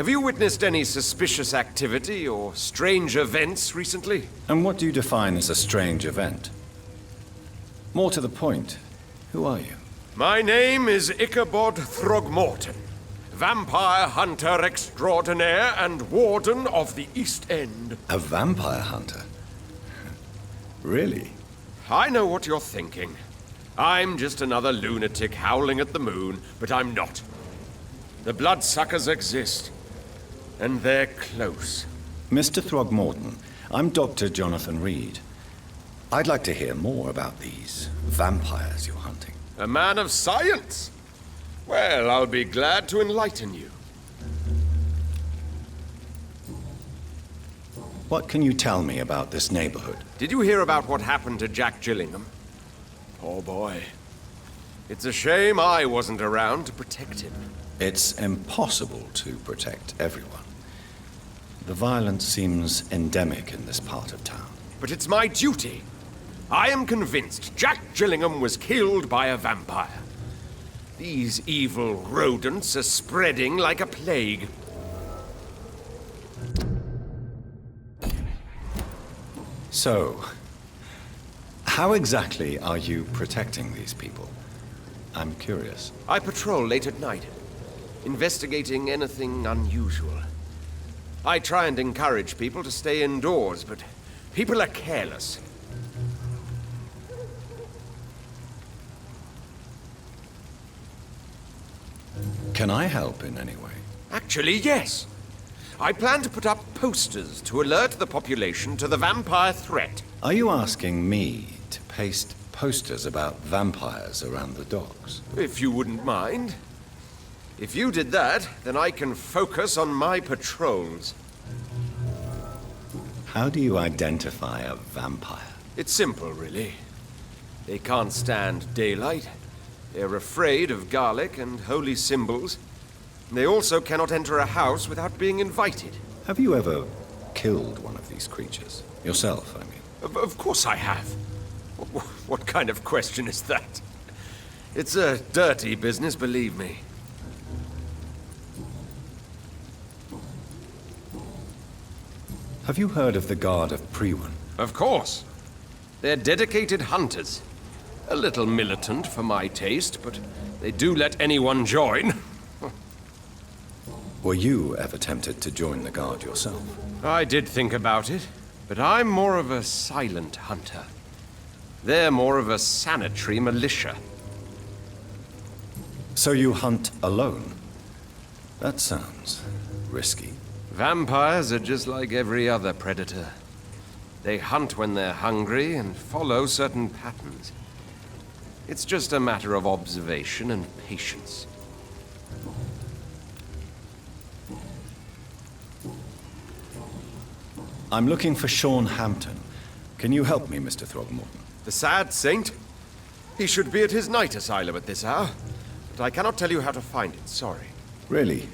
Have you witnessed any suspicious activity or strange events recently? And what do you define as a strange event? More to the point, who are you? My name is Ichabod Throgmorton, vampire hunter extraordinaire and warden of the East End. A vampire hunter? Really? I know what you're thinking. I'm just another lunatic howling at the moon, but I'm not. The bloodsuckers exist, and they're close. Mr. Throgmorton, I'm Dr. Jonathan Reed. I'd like to hear more about these vampires you're hunting. A man of science? Well, I'll be glad to enlighten you. What can you tell me about this neighborhood? Did you hear about what happened to Jack Gillingham? Poor boy. It's a shame I wasn't around to protect him. It's impossible to protect everyone. The violence seems endemic in this part of town. But it's my duty. I am convinced Jack Gillingham was killed by a vampire. These evil rodents are spreading like a plague. So, how exactly are you protecting these people? I'm curious. I patrol late at night, investigating anything unusual. I try and encourage people to stay indoors, but people are careless. Can I help in any way? Actually, yes. I plan to put up posters to alert the population to the vampire threat. Are you asking me to paste posters about vampires around the docks? If you wouldn't mind. If you did that, then I can focus on my patrols. How do you identify a vampire? It's simple, really. They can't stand daylight. They're afraid of garlic and holy symbols. They also cannot enter a house without being invited. Have you ever killed one of these creatures? Yourself, I mean. Of course I have. What kind of question is that? It's a dirty business, believe me. Have you heard of the Guard of Priwen? Of course. They're dedicated hunters. A little militant for my taste, but they do let anyone join. Were you ever tempted to join the Guard yourself? I did think about it, but I'm more of a silent hunter. They're more of a sanitary militia. So you hunt alone? That sounds risky. Vampires are just like every other predator. They hunt when they're hungry and follow certain patterns. It's just a matter of observation and patience. I'm looking for Sean Hampton. Can you help me, Mr. Throgmorton? The sad saint? He should be at his night asylum at this hour. But I cannot tell you how to find it, sorry. Really?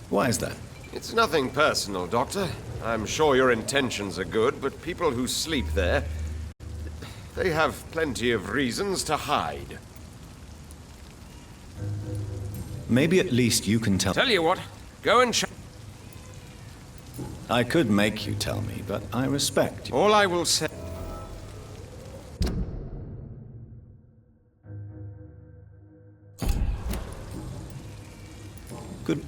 Why is that? It's nothing personal, Doctor. I'm sure your intentions are good, but people who sleep there, they have plenty of reasons to hide. Maybe at least you can tell... Tell you what, go and check. I could make you tell me, but I respect you. All I will say... Good.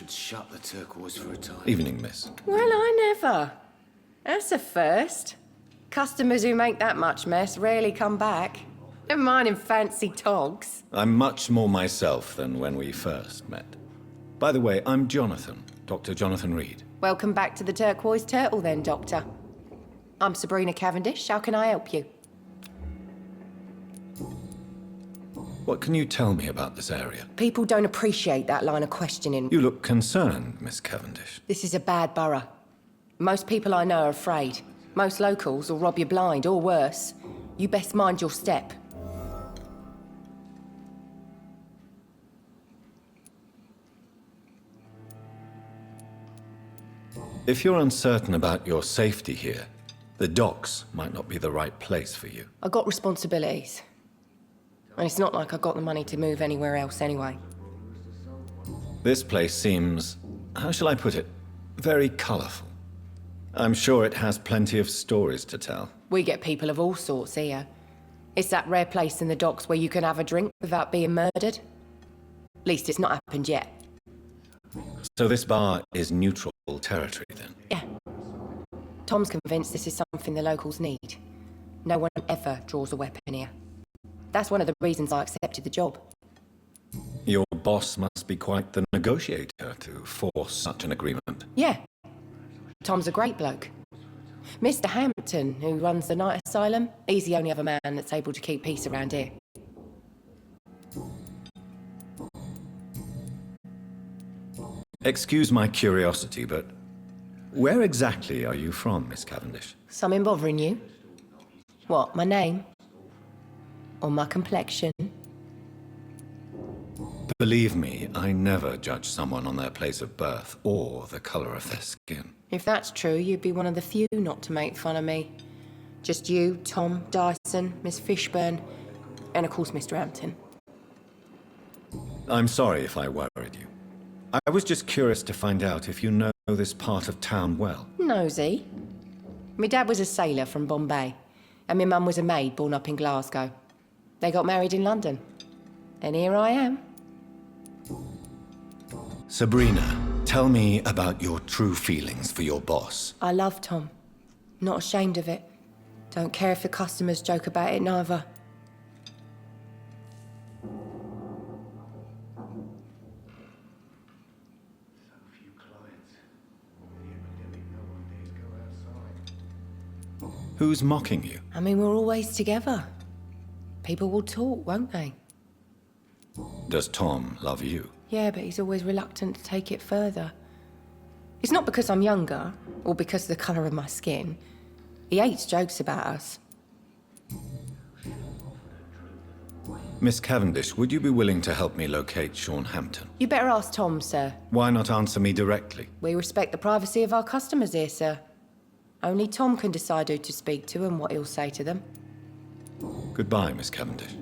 Shut the turquoise for a time. Evening, miss. Well, I never. That's a first. Customers who make that much mess rarely come back. Never mind in fancy togs. I'm much more myself than when we first met. By the way, I'm Jonathan, Dr. Jonathan Reed. Welcome back to the Turquoise Turtle then, Doctor. I'm Sabrina Cavendish. How can I help you? What can you tell me about this area? People don't appreciate that line of questioning. You look concerned, Miss Cavendish. This is a bad borough. Most people I know are afraid. Most locals will rob you blind, or worse. You best mind your step. If you're uncertain about your safety here, the docks might not be the right place for you. I got responsibilities. And it's not like I got the money to move anywhere else anyway. This place seems, how shall I put it, very colourful. I'm sure it has plenty of stories to tell. We get people of all sorts here. It's that rare place in the docks where you can have a drink without being murdered. At least it's not happened yet. So this bar is neutral territory, then? Yeah. Tom's convinced this is something the locals need. No one ever draws a weapon here. That's one of the reasons I accepted the job. Your boss must be quite the negotiator to force such an agreement. Yeah. Tom's a great bloke. Mr. Hampton, who runs the night asylum, he's the only other man that's able to keep peace around here. Excuse my curiosity, but where exactly are you from, Miss Cavendish? Something bothering you? What, my name? Or my complexion? Believe me, I never judge someone on their place of birth or the colour of their skin. If that's true, you'd be one of the few not to make fun of me. Just you, Tom, Dyson, Miss Fishburne, and of course Mr. Hampton. I'm sorry if I worried you. I was just curious to find out if you know this part of town well. Nosy. My dad was a sailor from Bombay, and my mum was a maid born up in Glasgow. They got married in London. And here I am. Sabrina, tell me about your true feelings for your boss. I love Tom. Not ashamed of it. Don't care if the customers joke about it neither. Who's mocking you? I mean, we're always together. People will talk, won't they? Does Tom love you? Yeah, but he's always reluctant to take it further. It's not because I'm younger, or because of the colour of my skin. He hates jokes about us. Miss Cavendish, would you be willing to help me locate Sean Hampton? You better ask Tom, sir. Why not answer me directly? We respect the privacy of our customers here, sir. Only Tom can decide who to speak to and what he'll say to them. Goodbye, Miss Cavendish.